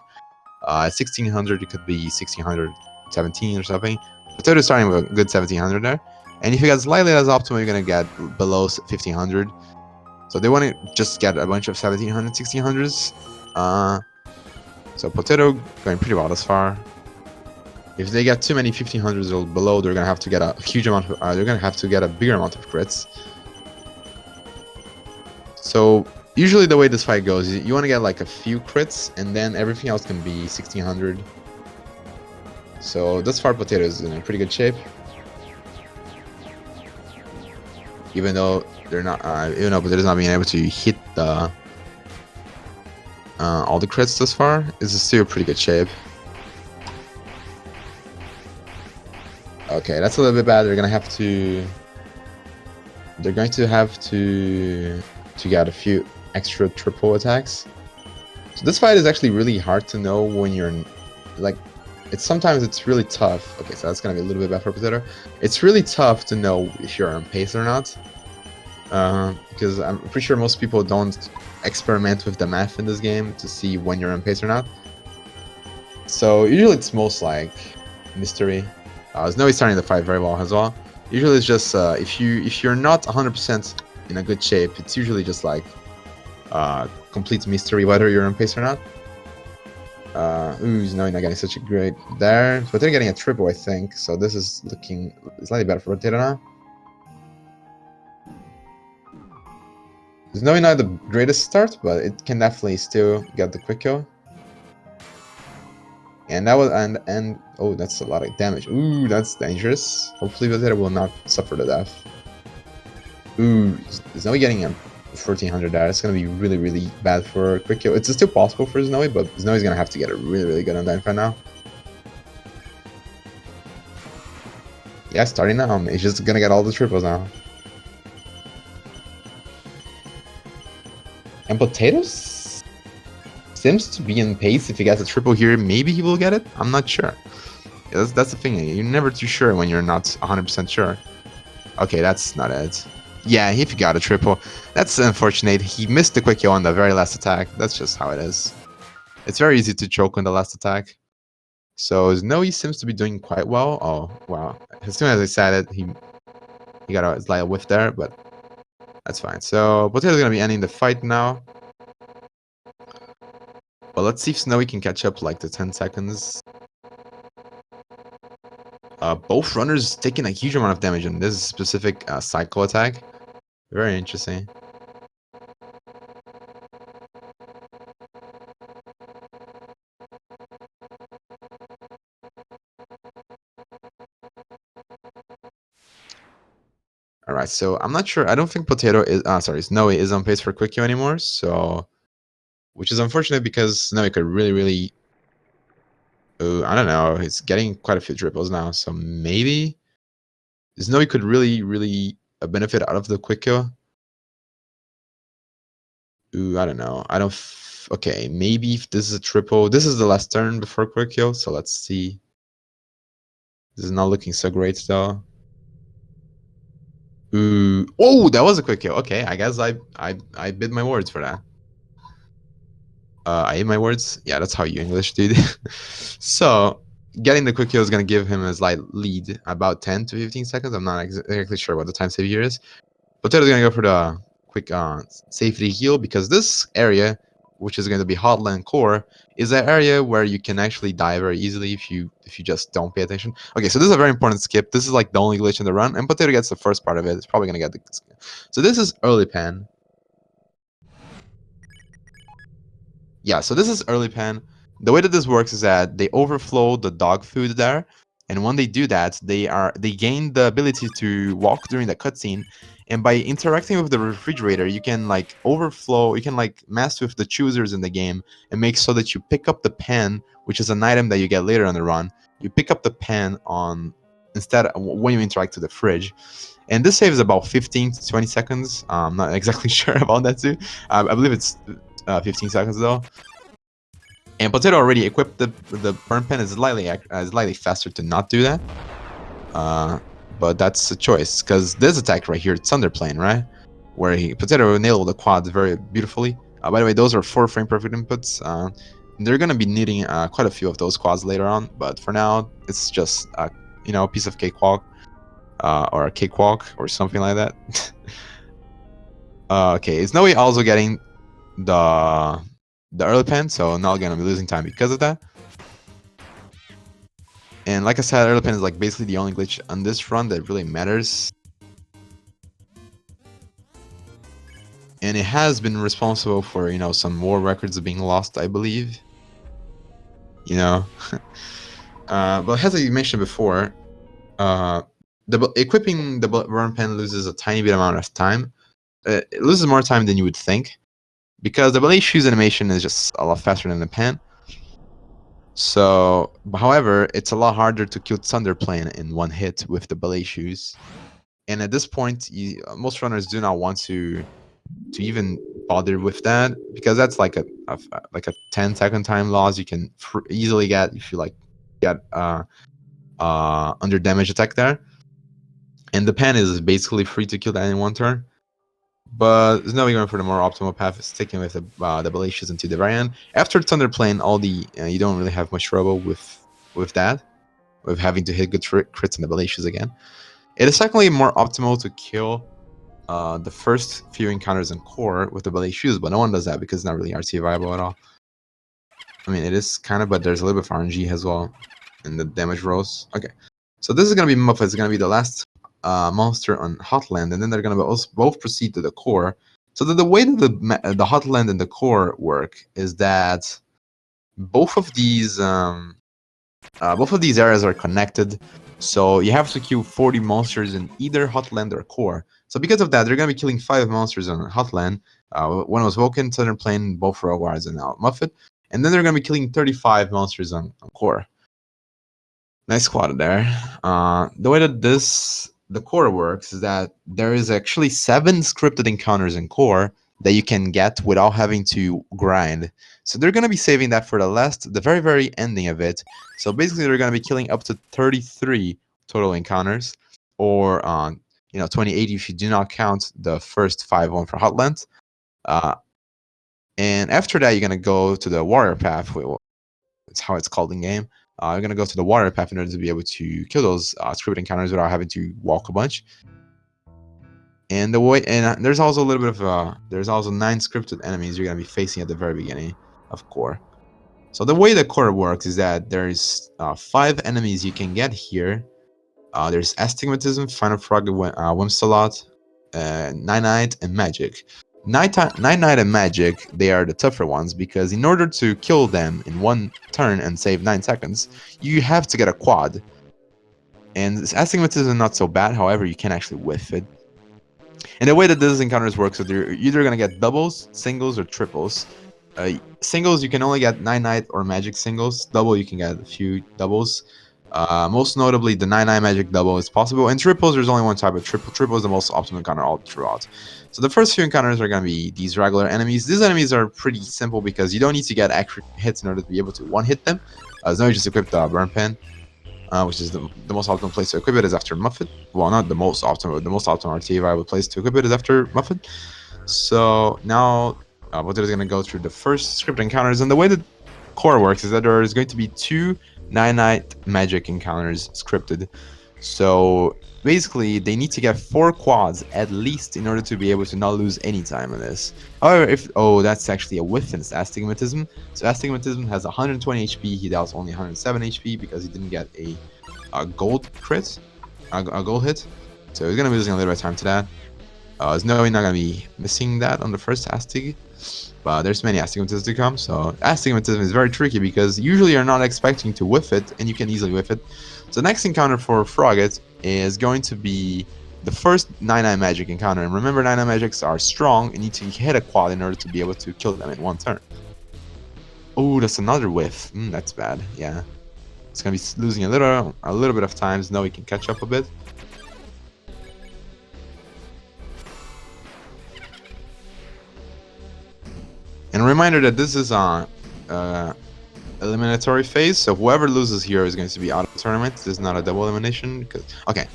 1600, it could be 1617 or something. Potato starting with a good 1700 there. And if you get slightly less optimal, you're gonna get below 1500. So they want to just get a bunch of 1700, 1600s. So Potato going pretty well thus far. If they get too many 1500s or below, they're gonna have to get a huge amount of, they're gonna have to get a bigger amount of crits. So usually the way this fight goes, you want to get like a few crits, and then everything else can be 1600. So thus far, Potato is in a pretty good shape. Even though they're not, even though Potato's not being able to hit the all the crits thus far, is still pretty good shape. Okay, that's a little bit bad. They're going to have to get a few extra triple attacks. So this fight is actually really hard to know when you're like, sometimes it's really tough. Okay, so that's gonna be a little bit bad for Potato. It's really tough to know if you're on pace or not, because I'm pretty sure most people don't experiment with the math in this game to see when you're on pace or not. So usually it's most like mystery. SnowieY's starting the fight very well as well. Usually it's just if you're not 100% in a good shape, it's usually just like complete mystery whether you're on pace or not. SnowieY not getting such a great there, but they're getting a triple, I think. So this is looking slightly better for Potato now. SnowieY not the greatest start, but it can definitely still get the quick kill. And that was and oh, that's a lot of damage. Ooh, that's dangerous. Hopefully Potato will not suffer to death. Ooh, SnowieY getting a 1400 there. It's gonna be really, really bad for quick kill. It's still possible for SnowieY, but SnowieY's gonna have to get a really, really good undying fight now. Yeah, starting now. He's just gonna get all the triples now. And Potatoes seems to be in pace. If he gets a triple here, maybe he will get it. I'm not sure. Yeah, that's the thing. You're never too sure when you're not 100% sure. Okay, that's not it. Yeah, if he got a triple. That's unfortunate. He missed the quick kill on the very last attack. That's just how it is. It's very easy to choke on the last attack. So SnowieY seems to be doing quite well. Oh, wow. As soon as I said it, he got a slight whiff there, but that's fine. So Potato's going to be ending the fight now. But let's see if SnowieY can catch up like the 10 seconds. Both runners taking a huge amount of damage on this specific cycle attack. Very interesting. All right, so I'm not sure. I don't think Potato is, SnowieY is on pace for quick kill anymore. So, which is unfortunate because SnowieY could really, really, I don't know. He's getting quite a few triples now. So maybe SnowieY could really, really benefit out of the quick kill. I don't know. Okay, maybe if this is a triple. This is the last turn before quick kill. So let's see. This is not looking so great though. Oh, that was a quick kill. Okay, I guess I bid my words for that. I ate my words. Yeah, that's how you English, dude. So getting the quick kill is gonna give him a slight lead, about 10 to 15 seconds. I'm not exactly sure what the time save here is. Potato's gonna go for the quick safety heal, because this area, which is going to be Hotland Core, is an area where you can actually die very easily if you just don't pay attention. Okay, so this is a very important skip. This is like the only glitch in the run, and Potato gets the first part of it. It's probably going to get the skip. So this is early pan. Yeah, so this is early pan. The way that this works is that they overflow the dog food there, and when they do that, they gain the ability to walk during the cutscene, and by interacting with the refrigerator, you can like overflow, you can like mess with the choosers in the game and make so that you pick up the pan, which is an item that you get later on the run. You pick up the pan on instead when you interact with the fridge. And this saves about 15 to 20 seconds. I'm not exactly sure about that too. I believe it's 15 seconds though. And Potato already equipped the burn pen. Is slightly faster to not do that. But that's a choice, because this attack right here, it's Underplane, right? Where Potato nailed the quad very beautifully. By the way, those are 4 frame perfect inputs. They're gonna be needing quite a few of those quads later on, but for now, it's just a piece of cakewalk, or a cakewalk, or something like that. Okay, is SnowieY also getting the early pen, so not gonna be losing time because of that. And like I said, early pen is like basically the only glitch on this run that really matters. And it has been responsible for, some war records being lost, I believe. But as I mentioned before, equipping the burn pen loses a tiny bit amount of time. It loses more time than you would think, because the ballet shoes animation is just a lot faster than the pen. So, however, it's a lot harder to kill Thunderplane in one hit with the ballet shoes. And at this point, most runners do not want to even bother with that, because that's like a 10-second time loss you can easily get if you get under damage attack there. And the pen is basically free to kill that in one turn. But now we're going for the more optimal path, sticking with the ballet shoes until the very end. After Thunderplane, you don't really have much trouble with that, with having to hit good crits in the ballet shoes again. It is secondly more optimal to kill the first few encounters in core with the ballet shoes, but no one does that because it's not really RT viable at all. I mean, it is kind of, but there's a little bit of RNG as well in the damage rolls. Okay, so this is going to be Muffet. It's going to be the last monster on Hotland, and then they're going to both proceed to the core. So the way that the Hotland and the core work is that both of these areas are connected. So you have to kill 40 monsters in either Hotland or core. So because of that, they're going to be killing 5 monsters on Hotland. One was Vulcan, Thunderplane, both Rogue Warriors, and now Muffet. And then they're going to be killing 35 monsters on core. Nice squad there. The way that the core works is that there is actually 7 scripted encounters in core that you can get without having to grind. So they're going to be saving that for the very, very ending of it. So basically, they're going to be killing up to 33 total encounters, or 28 if you do not count the first 5 one for Hotland. And after that, you're going to go to the warrior path. It's how it's called in game. You're going to go to the warrior path in order to be able to kill those scripted encounters without having to walk a bunch. And there's also a little bit of there's also 9 scripted enemies you're going to be facing at the very beginning of core. So the way the core works is that there's 5 enemies you can get here. There's Astigmatism, Final Frog, Wimsalot, Nine-Night, and Magic. Nine-Night and Magic, they are the tougher ones, because in order to kill them in one turn and save 9 seconds, you have to get a quad. And Astigmatism is not so bad, however, you can actually whiff it. And the way that these encounters work, so they're either going to get doubles, singles, or triples. Singles, you can only get Nine-Night or Magic singles. Double, you can get a few doubles. Most notably, the 9-9 Magic double is possible. And triples, there's only one type of triple. Triple is the most optimal encounter all throughout. So the first few encounters are going to be these regular enemies. These enemies are pretty simple because you don't need to get accurate hits in order to be able to one-hit them. So now you just equip the Burn Pen, which is the most optimal place to equip it is after Muffet. Well, not the most optimal. The most optimal RTA viable place to equip it is after Muffet. So now Potato is going to go through the first script encounters. And the way that core works is that there is going to be 2 9-Night Magic encounters scripted. So basically they need to get 4 quads at least in order to be able to not lose any time in this. However, if that's actually a whiff in Astigmatism. So Astigmatism has 120 HP. He deals only 107 HP because he didn't get a gold crit, a gold hit. So he's gonna be losing a little bit of time to that. SnowieY not gonna be missing that on the first Astig, but there's many Astigmatisms to come. So Astigmatism is very tricky because usually you're not expecting to whiff it, and you can easily whiff it. So the next encounter for Frogget is going to be the first 9-9 magic encounter. And remember, 9-9 magics are strong. You need to hit a quad in order to be able to kill them in one turn. Oh, that's another whiff. That's bad. Yeah, it's gonna be losing a little bit of time. SnowieY can catch up a bit. And a reminder that this is on eliminatory phase, so whoever loses here is going to be out of the tournament. This is not a double elimination. Okay,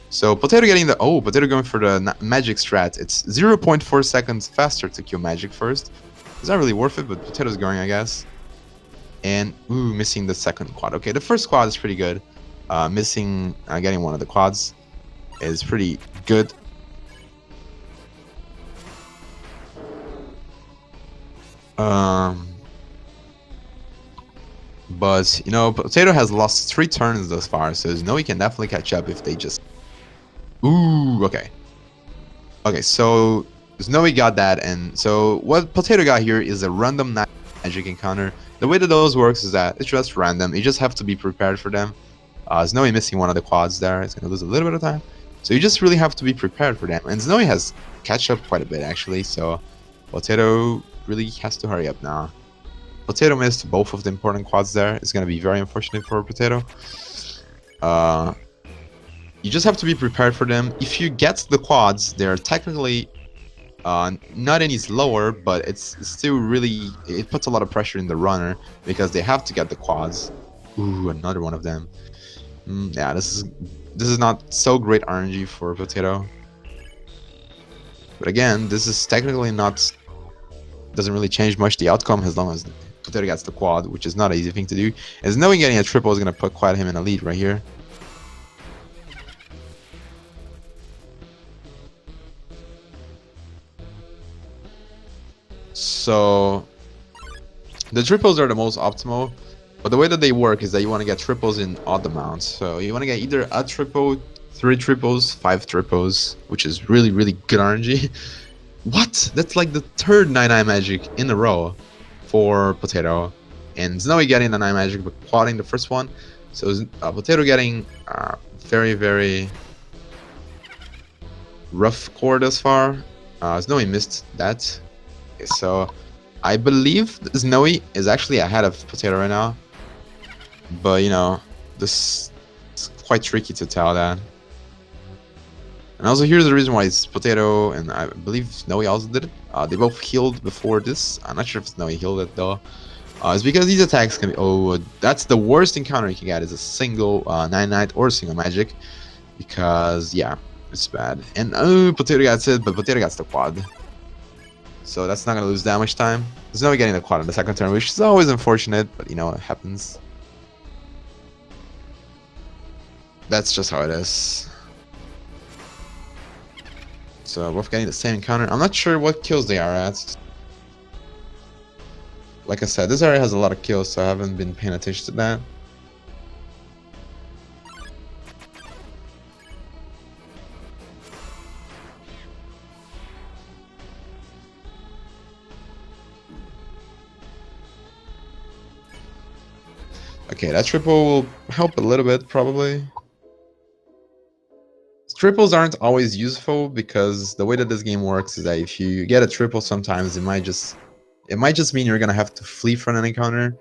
so Potato getting the Potato going for the magic strat. It's 0.4 seconds faster to kill magic first. It's not really worth it, but Potato's going, I guess. And missing the second quad. Okay, the first quad is pretty good. Missing getting one of the quads is pretty good. But you know, Potato has lost 3 turns thus far, so SnowieY can definitely catch up if they just. Okay. Okay, so SnowieY got that, and so what Potato got here is a random magic encounter. The way that those works is that it's just random. You just have to be prepared for them. SnowieY missing one of the quads there. It's gonna lose a little bit of time, so you just really have to be prepared for them. And SnowieY has catch up quite a bit actually, so Potato really has to hurry up now. Potato missed both of the important quads there. It's going to be very unfortunate for Potato. You just have to be prepared for them. If you get the quads, they're technically not any slower, but it's still really... It puts a lot of pressure in the runner because they have to get the quads. Another one of them. Yeah, this is not so great RNG for Potato. But again, this is technically not... Doesn't really change much the outcome as long as Potato gets the quad, which is not an easy thing to do. As SnowieY getting a triple is going to put quite him in a lead right here. So the triples are the most optimal, but the way that they work is that you want to get triples in odd amounts. So you want to get either a triple, 3 triples, 5 triples, which is really, really good RNG. What? That's like the third 9-9 magic in a row for Potato. And SnowieY getting the 9 magic but quadding the first one. So Potato getting very, very rough core thus far. SnowieY missed that. Okay, so I believe SnowieY is actually ahead of Potato right now. But you know, this is quite tricky to tell that. And also here's the reason why it's Potato, and I believe SnowieY also did it. They both healed before this. I'm not sure if SnowieY healed it though. It's because these attacks can be... that's the worst encounter you can get, is a single 9-9 or a single magic. Because, yeah, it's bad. And Potato gets it, but Potato gets the quad. So that's not going to lose that much time. SnowieY getting the quad in the second turn, which is always unfortunate, but you know, it happens. That's just how it is. So both getting the same encounter. I'm not sure what kills they are at. Like I said, this area has a lot of kills, so I haven't been paying attention to that. Okay, that triple will help a little bit, probably. Triples aren't always useful because the way that this game works is that if you get a triple, sometimes it might just mean you're gonna have to flee from an encounter,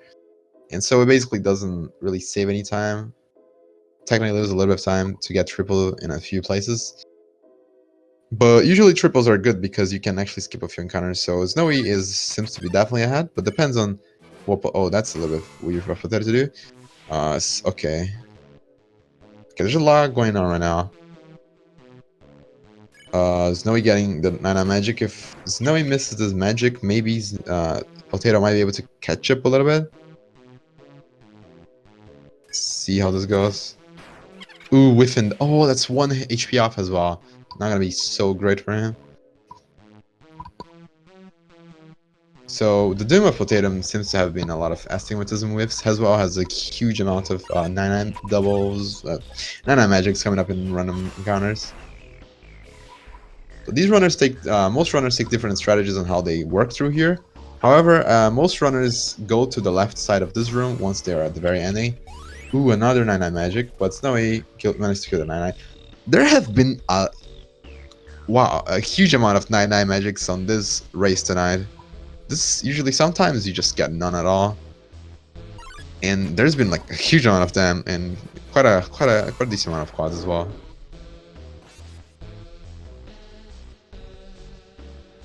and so it basically doesn't really save any time. Technically, lose a little bit of time to get triple in a few places, but usually triples are good because you can actually skip a few encounters. So SnowieY seems to be definitely ahead, but depends on what. Oh, that's a little bit weird for Potato to do. Okay. There's a lot going on right now. SnowieY getting the 9-9 magic. If SnowieY misses this magic, maybe Potato might be able to catch up a little bit. See how this goes. Ooh, whiffing. Oh, that's 1 HP off as well. Not gonna be so great for him. So the Doom of Potato seems to have been a lot of astigmatism whiffs, as well as a huge amount of 9-9 doubles, 9-9 magics coming up in random encounters. So these runners take, most runners take different strategies on how they work through here. However, most runners go to the left side of this room once they are at the very ending. Ooh, another 9-9 magic, but SnowieY managed to kill the 9-9. There have been a huge amount of 9-9 magics on this race tonight. This usually, sometimes you just get none at all, and there's been like a huge amount of them, and quite a decent amount of quads as well.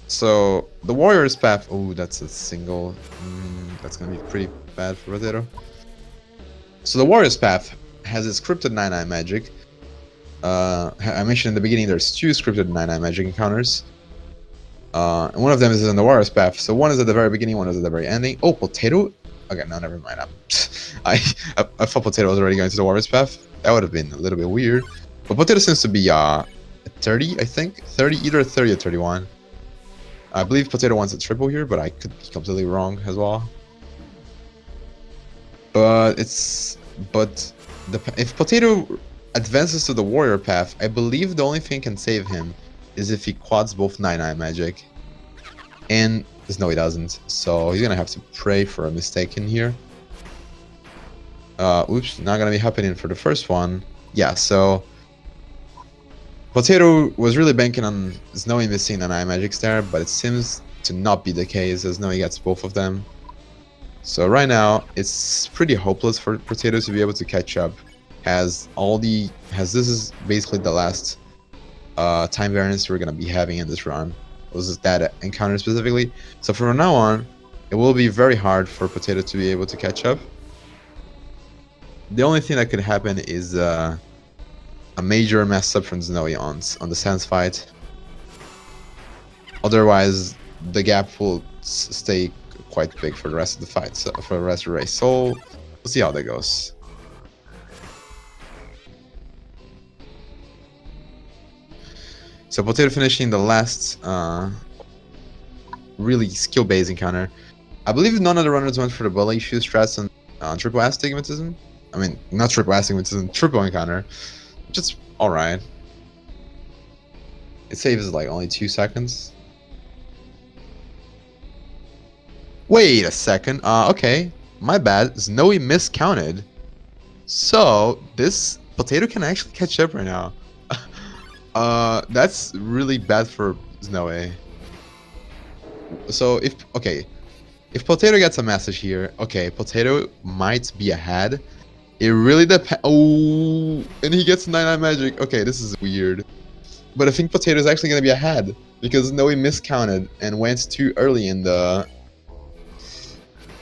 So the Warrior's Path. Oh, that's a single. That's gonna be pretty bad for Potato. So the Warrior's Path has its scripted 9-9 magic. I mentioned in the beginning there's 2 scripted 9-9 magic encounters. And one of them is in the Warrior's Path. So one is at the very beginning, one is at the very ending. Oh, Potato? Okay, no, never mind. I thought Potato was already going to the Warrior's Path. That would have been a little bit weird. But Potato seems to be 30, I think. 30, either 30 or 31. I believe Potato wants a triple here, but I could be completely wrong as well. But if Potato advances to the Warrior Path, I believe the only thing can save him is if he quads both 9-9 magic. And SnowieY doesn't, so he's gonna have to pray for a mistake in here. Oops, not gonna be happening for the first one. Yeah, so Potato was really banking on SnowieY missing an 9 magics there, but it seems to not be the case as SnowieY gets both of them. So right now, it's pretty hopeless for Potato to be able to catch up. This is basically the last time variance we're gonna be having in this run. Was that encounter specifically. So from now on, it will be very hard for Potato to be able to catch up. The only thing that could happen is a major mess up from SnowieY on the Sands fight. Otherwise, the gap will stay quite big for the rest of the fight, so for the rest of the race. So we'll see how that goes. So Potato finishing the last really skill-based encounter. I believe none of the runners went for the bully shoe strats on triple astigmatism. I mean, not triple astigmatism, triple encounter. Just alright. It saves like only 2 seconds. Wait a second. Okay. My bad. SnowieY miscounted. So this Potato can actually catch up right now. That's really bad for SnowieY. So if Potato gets a message here, okay, Potato might be ahead. It really depends. Oh, and he gets 9-9 magic. Okay, this is weird. But I think Potato is actually gonna be ahead because SnowieY miscounted and went too early in the.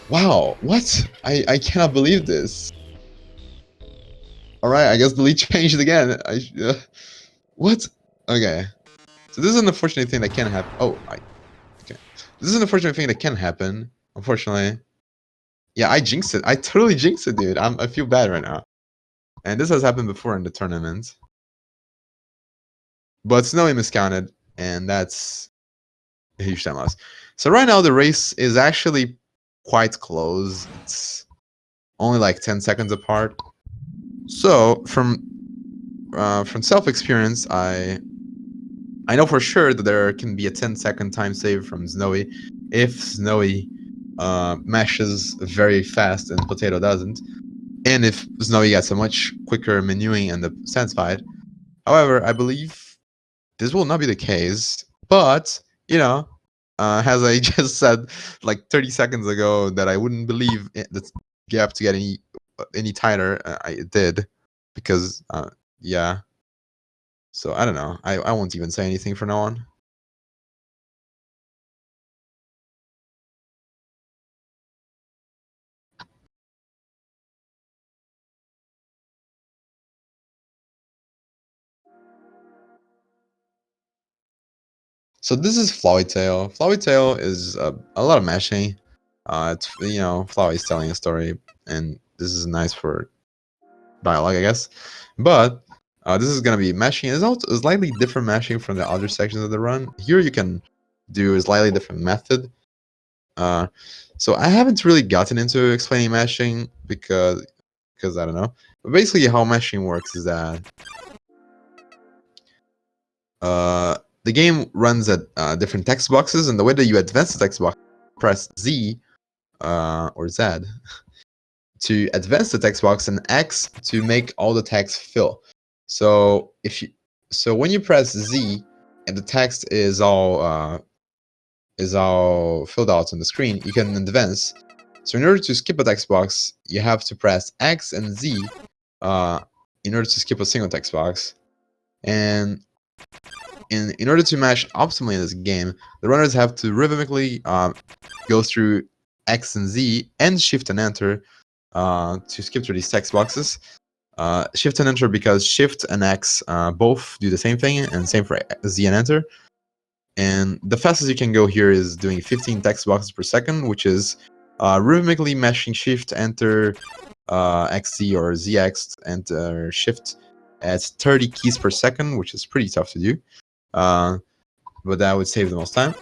Wow, what? I cannot believe this. All right, I guess the lead changed again. What? Okay. So this is an unfortunate thing that can happen. Okay. This is an unfortunate thing that can happen. Unfortunately. Yeah, I jinxed it. I totally jinxed it, dude. I feel bad right now. And this has happened before in the tournament. But SnowieY miscounted, and that's a huge time loss. So right now the race is actually quite close. It's only like 10 seconds apart. So from self-experience, I know for sure that there can be a 10-second time save from SnowieY if SnowieY mashes very fast and Potato doesn't, and if SnowieY gets a much quicker menuing in the Sands fight. However, I believe this will not be the case, but you know, as I just said like 30 seconds ago, that I wouldn't believe the gap to get any tighter. I did, because yeah. So I don't know. I won't even say anything from now on. So this is SnowieY. SnowieY is a lot of mashing. It's, you know, SnowieY's telling a story, and this is nice for dialogue, I guess. But This is gonna be mashing. It's also a slightly different mashing from the other sections of the run. Here you can do a slightly different method. So I haven't really gotten into explaining mashing because I don't know. But basically, how mashing works is that the game runs at different text boxes, and the way that you advance the text box, press Z or Z to advance the text box, and X to make all the text fill. So when you press Z and the text is all filled out on the screen, you can advance. So in order to skip a text box, you have to press X and Z in order to skip a single text box. And in order to mash optimally in this game, the runners have to rhythmically go through X and Z and Shift and Enter to skip through these text boxes. Shift and Enter because Shift and X both do the same thing, and same for Z and Enter. And the fastest you can go here is doing 15 text boxes per second, which is rhythmically mashing Shift, Enter, XZ or ZX, Enter, Shift at 30 keys per second, which is pretty tough to do. But that would save the most time.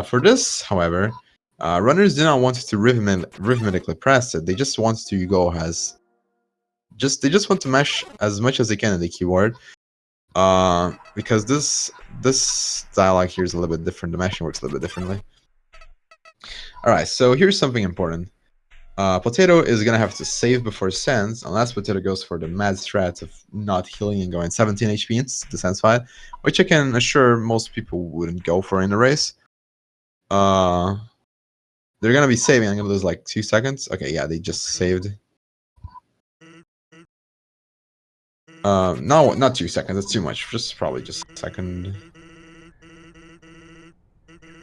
For this, however, runners do not want to rhythmically press it. They just want to go as they just want to mash as much as they can in the keyboard. Because this dialogue here is a little bit different. The mashing works a little bit differently. Alright, so here's something important. Potato is gonna have to save before Sans, unless Potato goes for the mad strat of not healing and going 17 HP into the Sans fight, which I can assure most people wouldn't go for in the race. They're gonna be saving. I'm gonna lose like 2 seconds. Okay, yeah, they just saved. No, not 2 seconds. That's too much. Just probably just a second.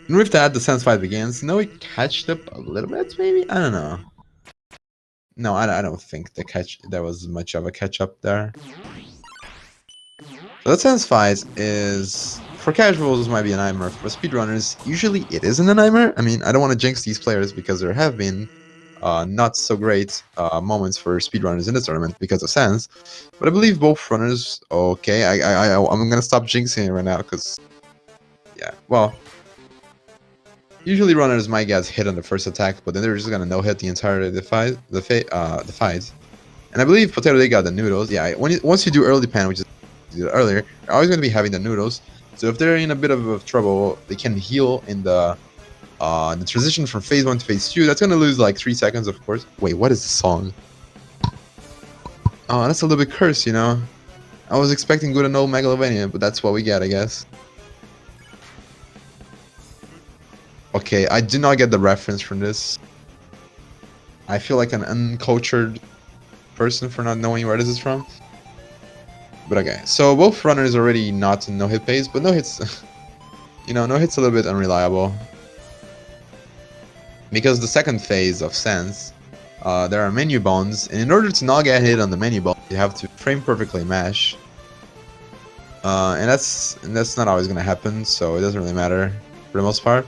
And with that, the Sans fight begins. No, we catched up a little bit, maybe. I don't know. No, I don't think there was much of a catch up there. So that Sans fight is, for casuals, might be a nightmare. For speedrunners, usually it isn't a nightmare. I mean, I don't want to jinx these players because there have been not so great moments for speedrunners in this tournament because of Sans. But I believe both runners. Okay, I'm gonna stop jinxing it right now because, yeah, well. Usually runners might get hit on the first attack, but then they're just gonna no-hit the entire the fight. And I believe Potato, they got the noodles. Yeah, once you do early pan, which is you did earlier, you're always gonna be having the noodles. So if they're in a bit of trouble, they can heal in the transition from phase 1 to phase 2. That's gonna lose like 3 seconds, of course. Wait, what is the song? Oh, that's a little bit cursed, you know. I was expecting good and old Megalovania, but that's what we get, I guess. Okay, I did not get the reference from this. I feel like an uncultured person for not knowing where this is from. But okay, so both runners already not in no-hit phase, but no-hits, you know, no-hit's a little bit unreliable. Because the second phase of Sans, there are menu bones, and in order to not get hit on the menu bone, you have to frame perfectly mash. And that's not always gonna happen, so it doesn't really matter for the most part.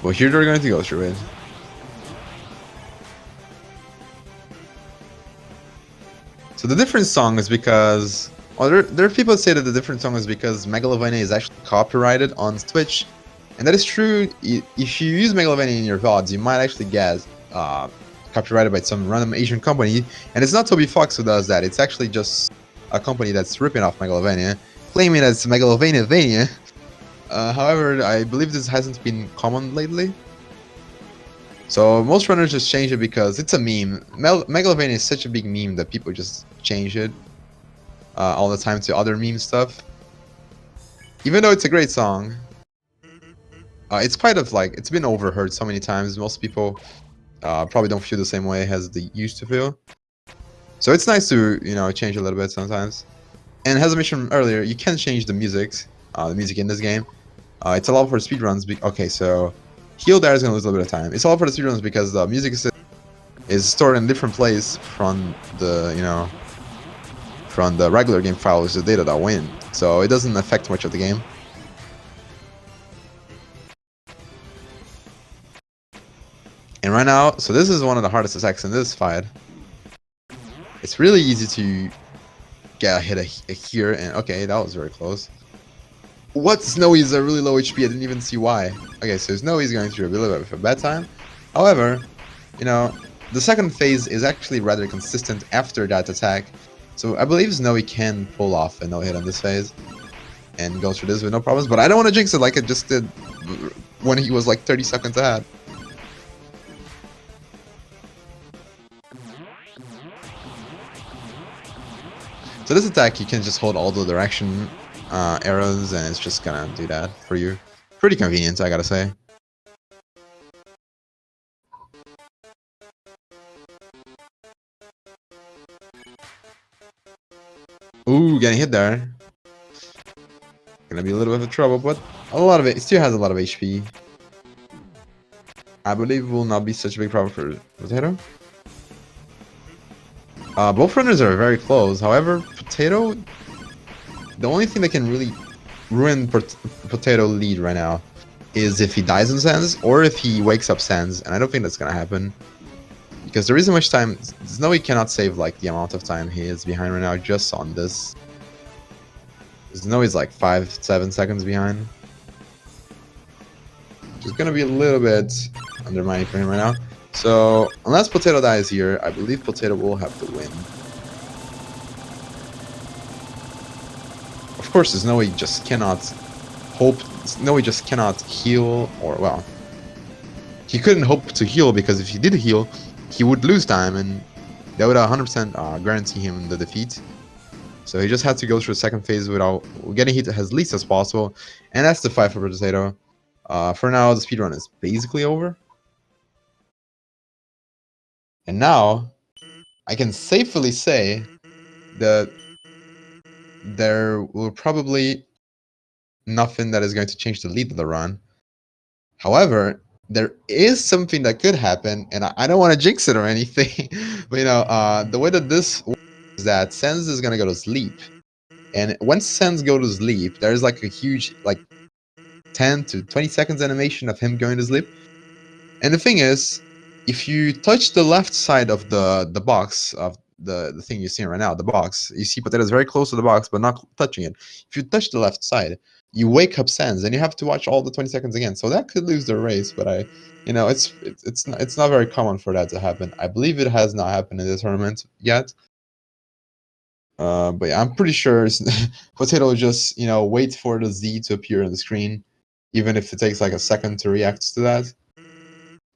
Well, here they're going to go through it. So the different song is because, well, there are people that say that the different song is because Megalovania is actually copyrighted on Twitch, and that is true. If you use Megalovania in your VODs, you might actually get copyrighted by some random Asian company, and it's not Toby Fox who does that. It's actually just a company that's ripping off Megalovania, claiming that it's Megalovania. However, I believe this hasn't been common lately. So most runners just change it because it's a meme. Megalovania is such a big meme that people just change it all the time to other meme stuff. Even though it's a great song, it's kind of like, it's been overheard so many times. Most people probably don't feel the same way as they used to feel. So it's nice to, you know, change a little bit sometimes. And as I mentioned earlier, you can change the music in this game. It's allowed for speedruns. Okay, so heal there is going to lose a little bit of time. It's allowed for the speedruns because the music is stored in a different place from the, you know, from the regular game file, which is the data.win. So it doesn't affect much of the game. right now, so this is one of the hardest attacks in this fight. It's really easy to get a hit here, and okay, that was very close. What? SnowieY's a really low HP, I didn't even see why. Okay, so SnowieY's going through a little bit of a bad time. However, you know, the second phase is actually rather consistent after that attack. So I believe SnowieY can pull off a no-hit on this phase and go through this with no problems. But I don't want to jinx it like it just did when he was like 30 seconds ahead. So this attack, you can just hold all the direction arrows, and it's just gonna do that for you. Pretty convenient, I gotta say. Ooh, getting hit there. Gonna be a little bit of trouble, but a lot of it still has a lot of HP. I believe it will not be such a big problem for Potato. Both runners are very close. However, Potato, the only thing that can really ruin Potato lead right now is if he dies in Sands or if he wakes up Sands, and I don't think that's gonna happen. Because there isn't much time. SnowieY cannot save like the amount of time he is behind right now just on this. SnowieY's like 5-7 seconds behind. Which is gonna be a little bit undermining for him right now. So unless Potato dies here, I believe Potato will have to win. Of course, SnowieY just cannot hope. SnowieY just cannot heal, or well, he couldn't hope to heal because if he did heal, he would lose time, and that would 100% guarantee him the defeat. So he just had to go through the second phase without getting hit as least as possible, and that's the fight for Potato. For now, the speedrun is basically over. And now, I can safely say that there will probably nothing that is going to change the lead of the run. However, there is something that could happen, and I don't want to jinx it or anything, but the way that this works is that Sens is gonna go to sleep, and once Sens go to sleep, there's like a huge 10 to 20 seconds animation of him going to sleep. And the thing is, if you touch the left side of the box of the thing you're seeing right now, the box, you see Potato's very close to the box, but not touching it. If you touch the left side, you wake up Sans, and you have to watch all the 20 seconds again. So that could lose the race, but it's not very common for that to happen. I believe it has not happened in the tournament yet. But yeah, I'm pretty sure Potato will just wait for the Z to appear on the screen, even if it takes like a second to react to that.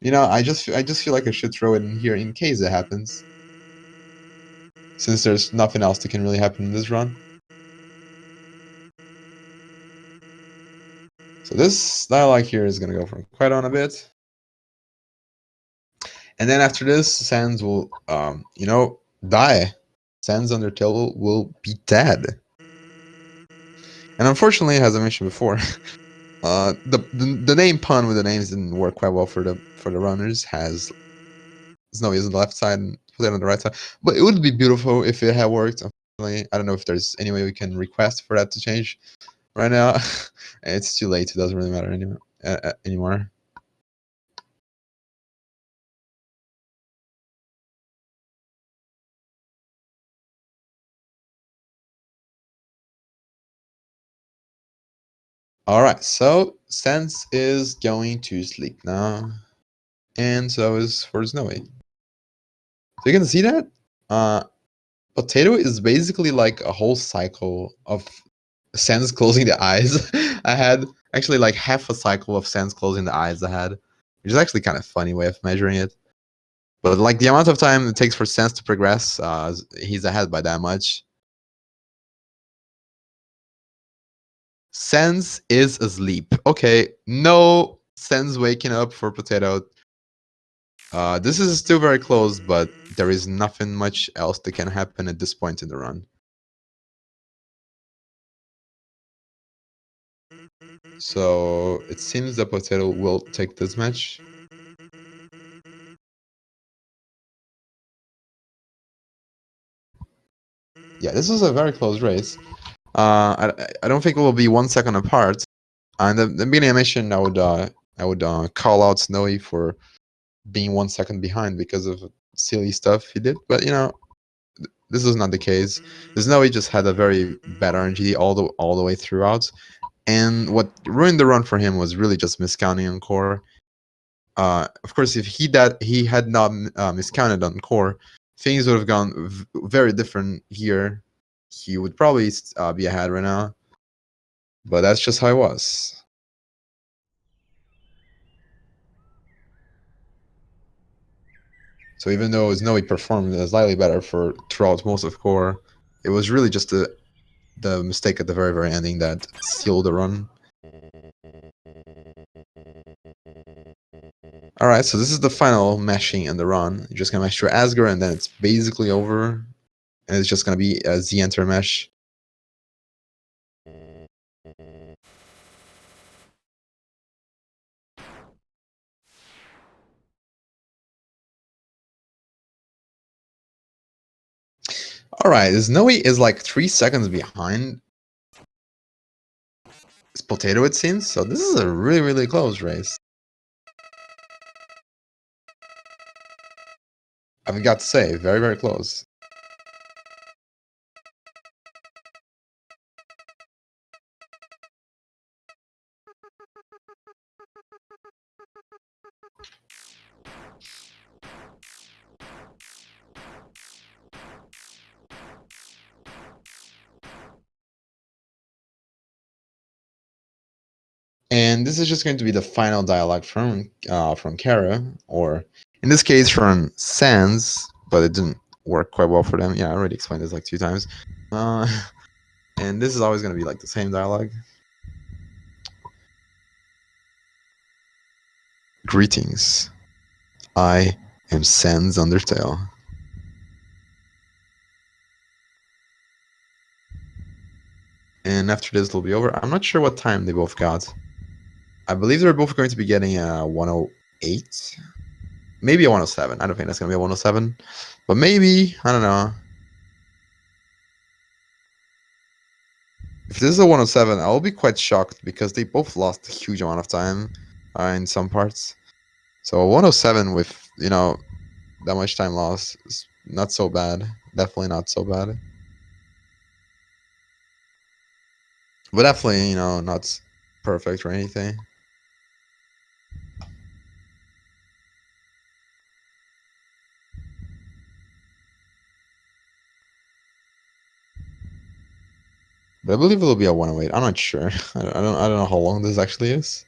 I just feel like I should throw it in here in case it happens, since there's nothing else that can really happen in this run. So this dialogue here is gonna go from quite on a bit, and then after this, Sans will die. Sans Undertale will be dead, and unfortunately, as I mentioned before, the name pun with the names didn't work quite well for the runners. Has SnowieY is on the left side and Potato on the right side. But it would be beautiful if it had worked. Unfortunately, I don't know if there's any way we can request for that to change right now. It's too late. It doesn't really matter anymore. All right, so Sense is going to sleep now, and so is for SnowieY. So you can see that Potato is basically like a whole cycle of Sans closing the eyes. I had actually like half a cycle of Sans closing the eyes I had, which is actually kind of funny way of measuring it. But like the amount of time it takes for Sans to progress, he's ahead by that much. Sans is asleep. Okay, no Sans waking up for Potato. This is still very close, but there is nothing much else that can happen at this point in the run. So it seems that Potato will take this match. Yeah, this was a very close race. I don't think it will be 1 second apart. And the beginning I mentioned I would call out SnowieY for being 1 second behind because of silly stuff he did. But this was not the case. The Snowy just had a very bad RNG all the way throughout, and what ruined the run for him was really just miscounting on core. Of course, if he had not miscounted on core, things would have gone very different here. He would probably be ahead right now, but that's just how it was. So even though Snowy performed slightly better for throughout most of core, it was really just the mistake at the very, very ending that sealed the run. Alright, so this is the final meshing in the run. You're just gonna mesh through Asgore and then it's basically over. And it's just gonna be a Z-enter mesh. Alright, Snowy is like 3 seconds behind his Potato, it seems. So this is a really, really close race. I've got to say, very, very close. And this is just going to be the final dialogue from Kara, or in this case from Sans, but it didn't work quite well for them. Yeah, I already explained this like 2 times. And this is always going to be like the same dialogue. Greetings. I am Sans Undertale. And after this, it'll be over. I'm not sure what time they both got. I believe they're both going to be getting a 108. Maybe a 107. I don't think that's going to be a 107. But maybe, I don't know. If this is a 107, I'll be quite shocked because they both lost a huge amount of time in some parts. So a 107 with, that much time lost is not so bad. Definitely not so bad. But definitely, not perfect or anything. But I believe it'll be a 108. I'm not sure. I don't know how long this actually is.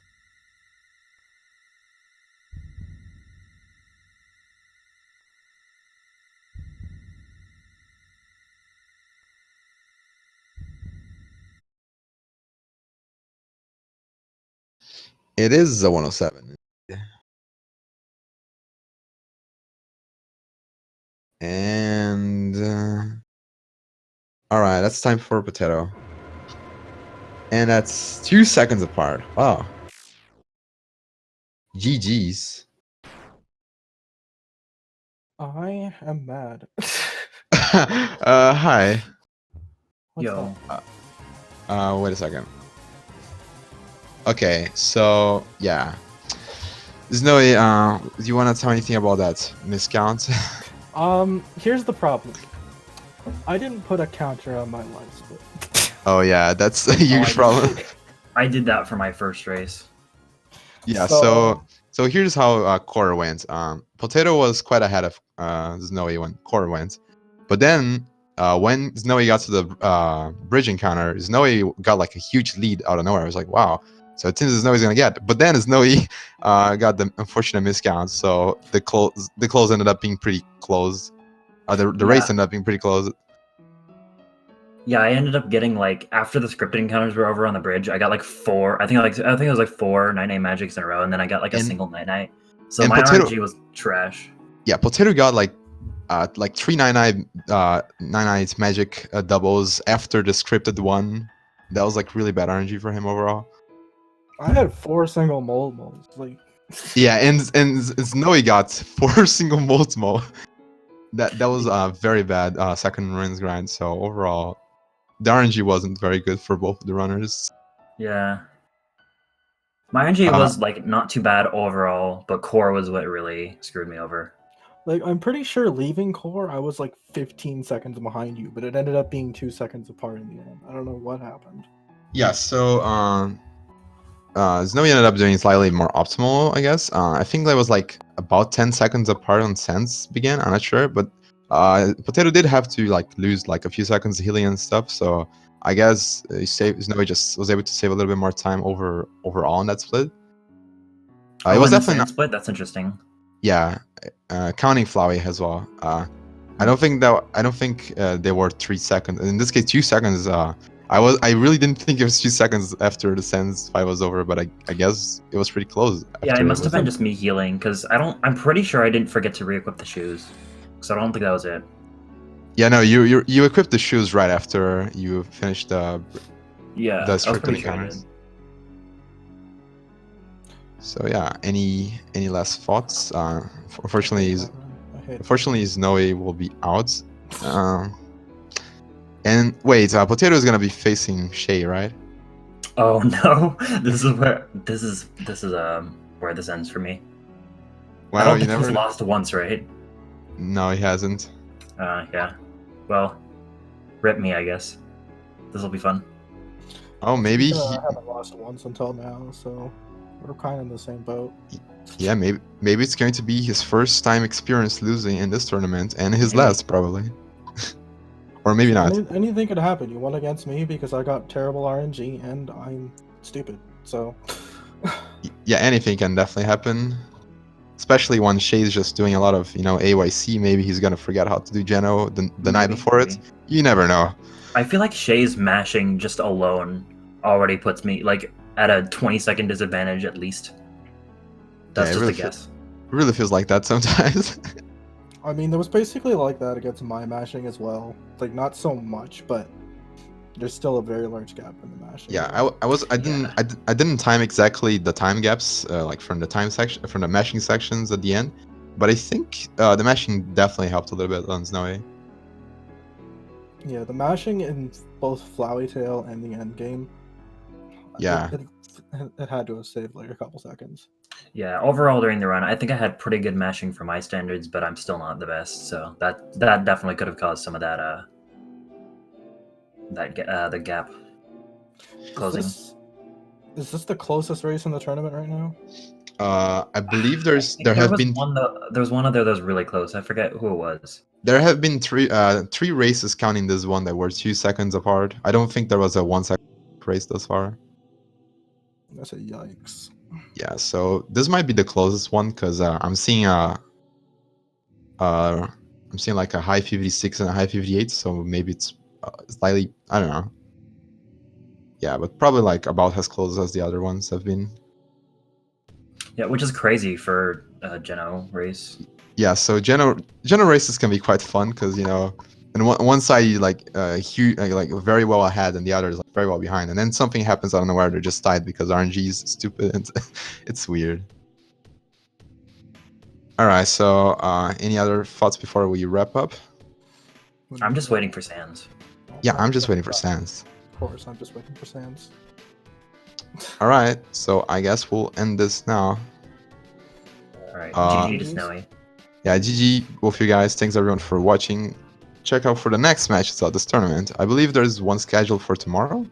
It is a 107. And all right, that's time for Potato. And that's 2 seconds apart. Wow. GG's. I am mad. Hi. What's Yo. up? Wait a second. Okay, so yeah. Snowy, do you want to tell anything about that miscount? Here's the problem. I didn't put a counter on my line split. Oh yeah, that's a huge problem. I did that for my first race. Yeah, so here's how core went. Potato was quite ahead of Snowy when core went, but then when Snowy got to the bridge encounter, Snowy got like a huge lead out of nowhere. I was like, wow. So it seems Snowy's gonna get, but then Snowy got the unfortunate miscount. So the close ended up being pretty close. The race ended up being pretty close. Yeah, I ended up getting like after the scripted encounters were over on the bridge, I got like 4. I think it was like 4 9-9 magics in a row, and then I got like a single 9-9. So my Potato, RNG was trash. Yeah, Potato got like 3 9-9 magic doubles after the scripted one. That was like really bad RNG for him overall. I had 4 single molds. Like. Yeah, and Snowy got 4 single molds mo. That was a very bad second runs grind. So overall, the RNG wasn't very good for both the runners. Yeah. My RNG was like not too bad overall, but core was what really screwed me over. Like, I'm pretty sure leaving core, I was like 15 seconds behind you, but it ended up being 2 seconds apart in the end. I don't know what happened. Yeah, so SnowieY ended up doing slightly more optimal, I guess. I think that was like about 10 seconds apart on Sense began. I'm not sure, but Potato did have to like lose like a few seconds healing and stuff. So I guess SnowieY just was able to save a little bit more time overall in that split. It was definitely not. Split. That's interesting. Yeah, counting Flowey as well. I don't think they were 3 seconds. In this case, 2 seconds. I really didn't think it was 2 seconds after the Sense fight was over, but I guess it was pretty close. Yeah, it must have been just me healing because I'm pretty sure I didn't forget to re-equip the shoes, so I don't think that was it. Yeah, no, you equipped the shoes right after you finished the scripted encounters. So yeah, any last thoughts? Unfortunately, SnowieY will be out. And wait, Potato is gonna be facing Shay, right? Oh no, this is where this ends for me. Wow, I don't think he's lost once, right? No, he hasn't. Yeah. Well, rip me, I guess. This will be fun. Oh, maybe I haven't lost once until now, so we're kind of in the same boat. Yeah, maybe it's going to be his first time experience losing in this tournament, and his last probably. Or maybe not. Anything could happen. You won against me because I got terrible RNG and I'm stupid. So yeah, anything can definitely happen. Especially when Shay's just doing a lot of, AYC. Maybe he's gonna forget how to do Geno the night before it. You never know. I feel like Shay's mashing just alone already puts me like at a 20-second disadvantage at least. That's just a guess. It really feels like that sometimes. I mean, there was basically like that against my mashing as well. Like, not so much, but there's still a very large gap in the mashing. Yeah, I didn't time exactly the time gaps, like from the mashing sections at the end, but I think the mashing definitely helped a little bit on SnowieY. Yeah, the mashing in both Flowey Tail and the end game. Yeah, it had to have saved like a couple seconds. Yeah, overall during the run, I think I had pretty good mashing for my standards, but I'm still not the best. So that definitely could have caused some of that the gap closing. Is this the closest race in the tournament right now? I believe there was one other that was really close. I forget who it was. There have been three races counting this one that were 2 seconds apart. I don't think there was a 1 second race thus far. That's a yikes. Yeah, so this might be the closest one because I'm seeing like a high 56 and a high 58, so maybe it's slightly, I don't know. Yeah, but probably like about as close as the other ones have been. Yeah, which is crazy for a Geno race. Yeah, so Geno races can be quite fun because and one side you like huge, like very well ahead, and the other is like very well behind, and then something happens out of nowhere, they're just tied because RNG is stupid, and it's weird. All right, so any other thoughts before we wrap up? I'm just waiting for Sans. Yeah, I'm just waiting for Sans. Of course, I'm just waiting for Sans. All right, so I guess we'll end this now. All right, GG to SnowieY. Yeah, GG both you guys. Thanks everyone for watching. Check out for the next matches of this tournament. I believe there's one scheduled for tomorrow.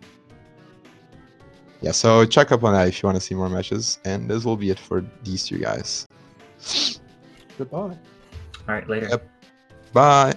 Yeah, so check up on that if you want to see more matches. And this will be it for these two guys. Goodbye. All right, later. Yep. Bye.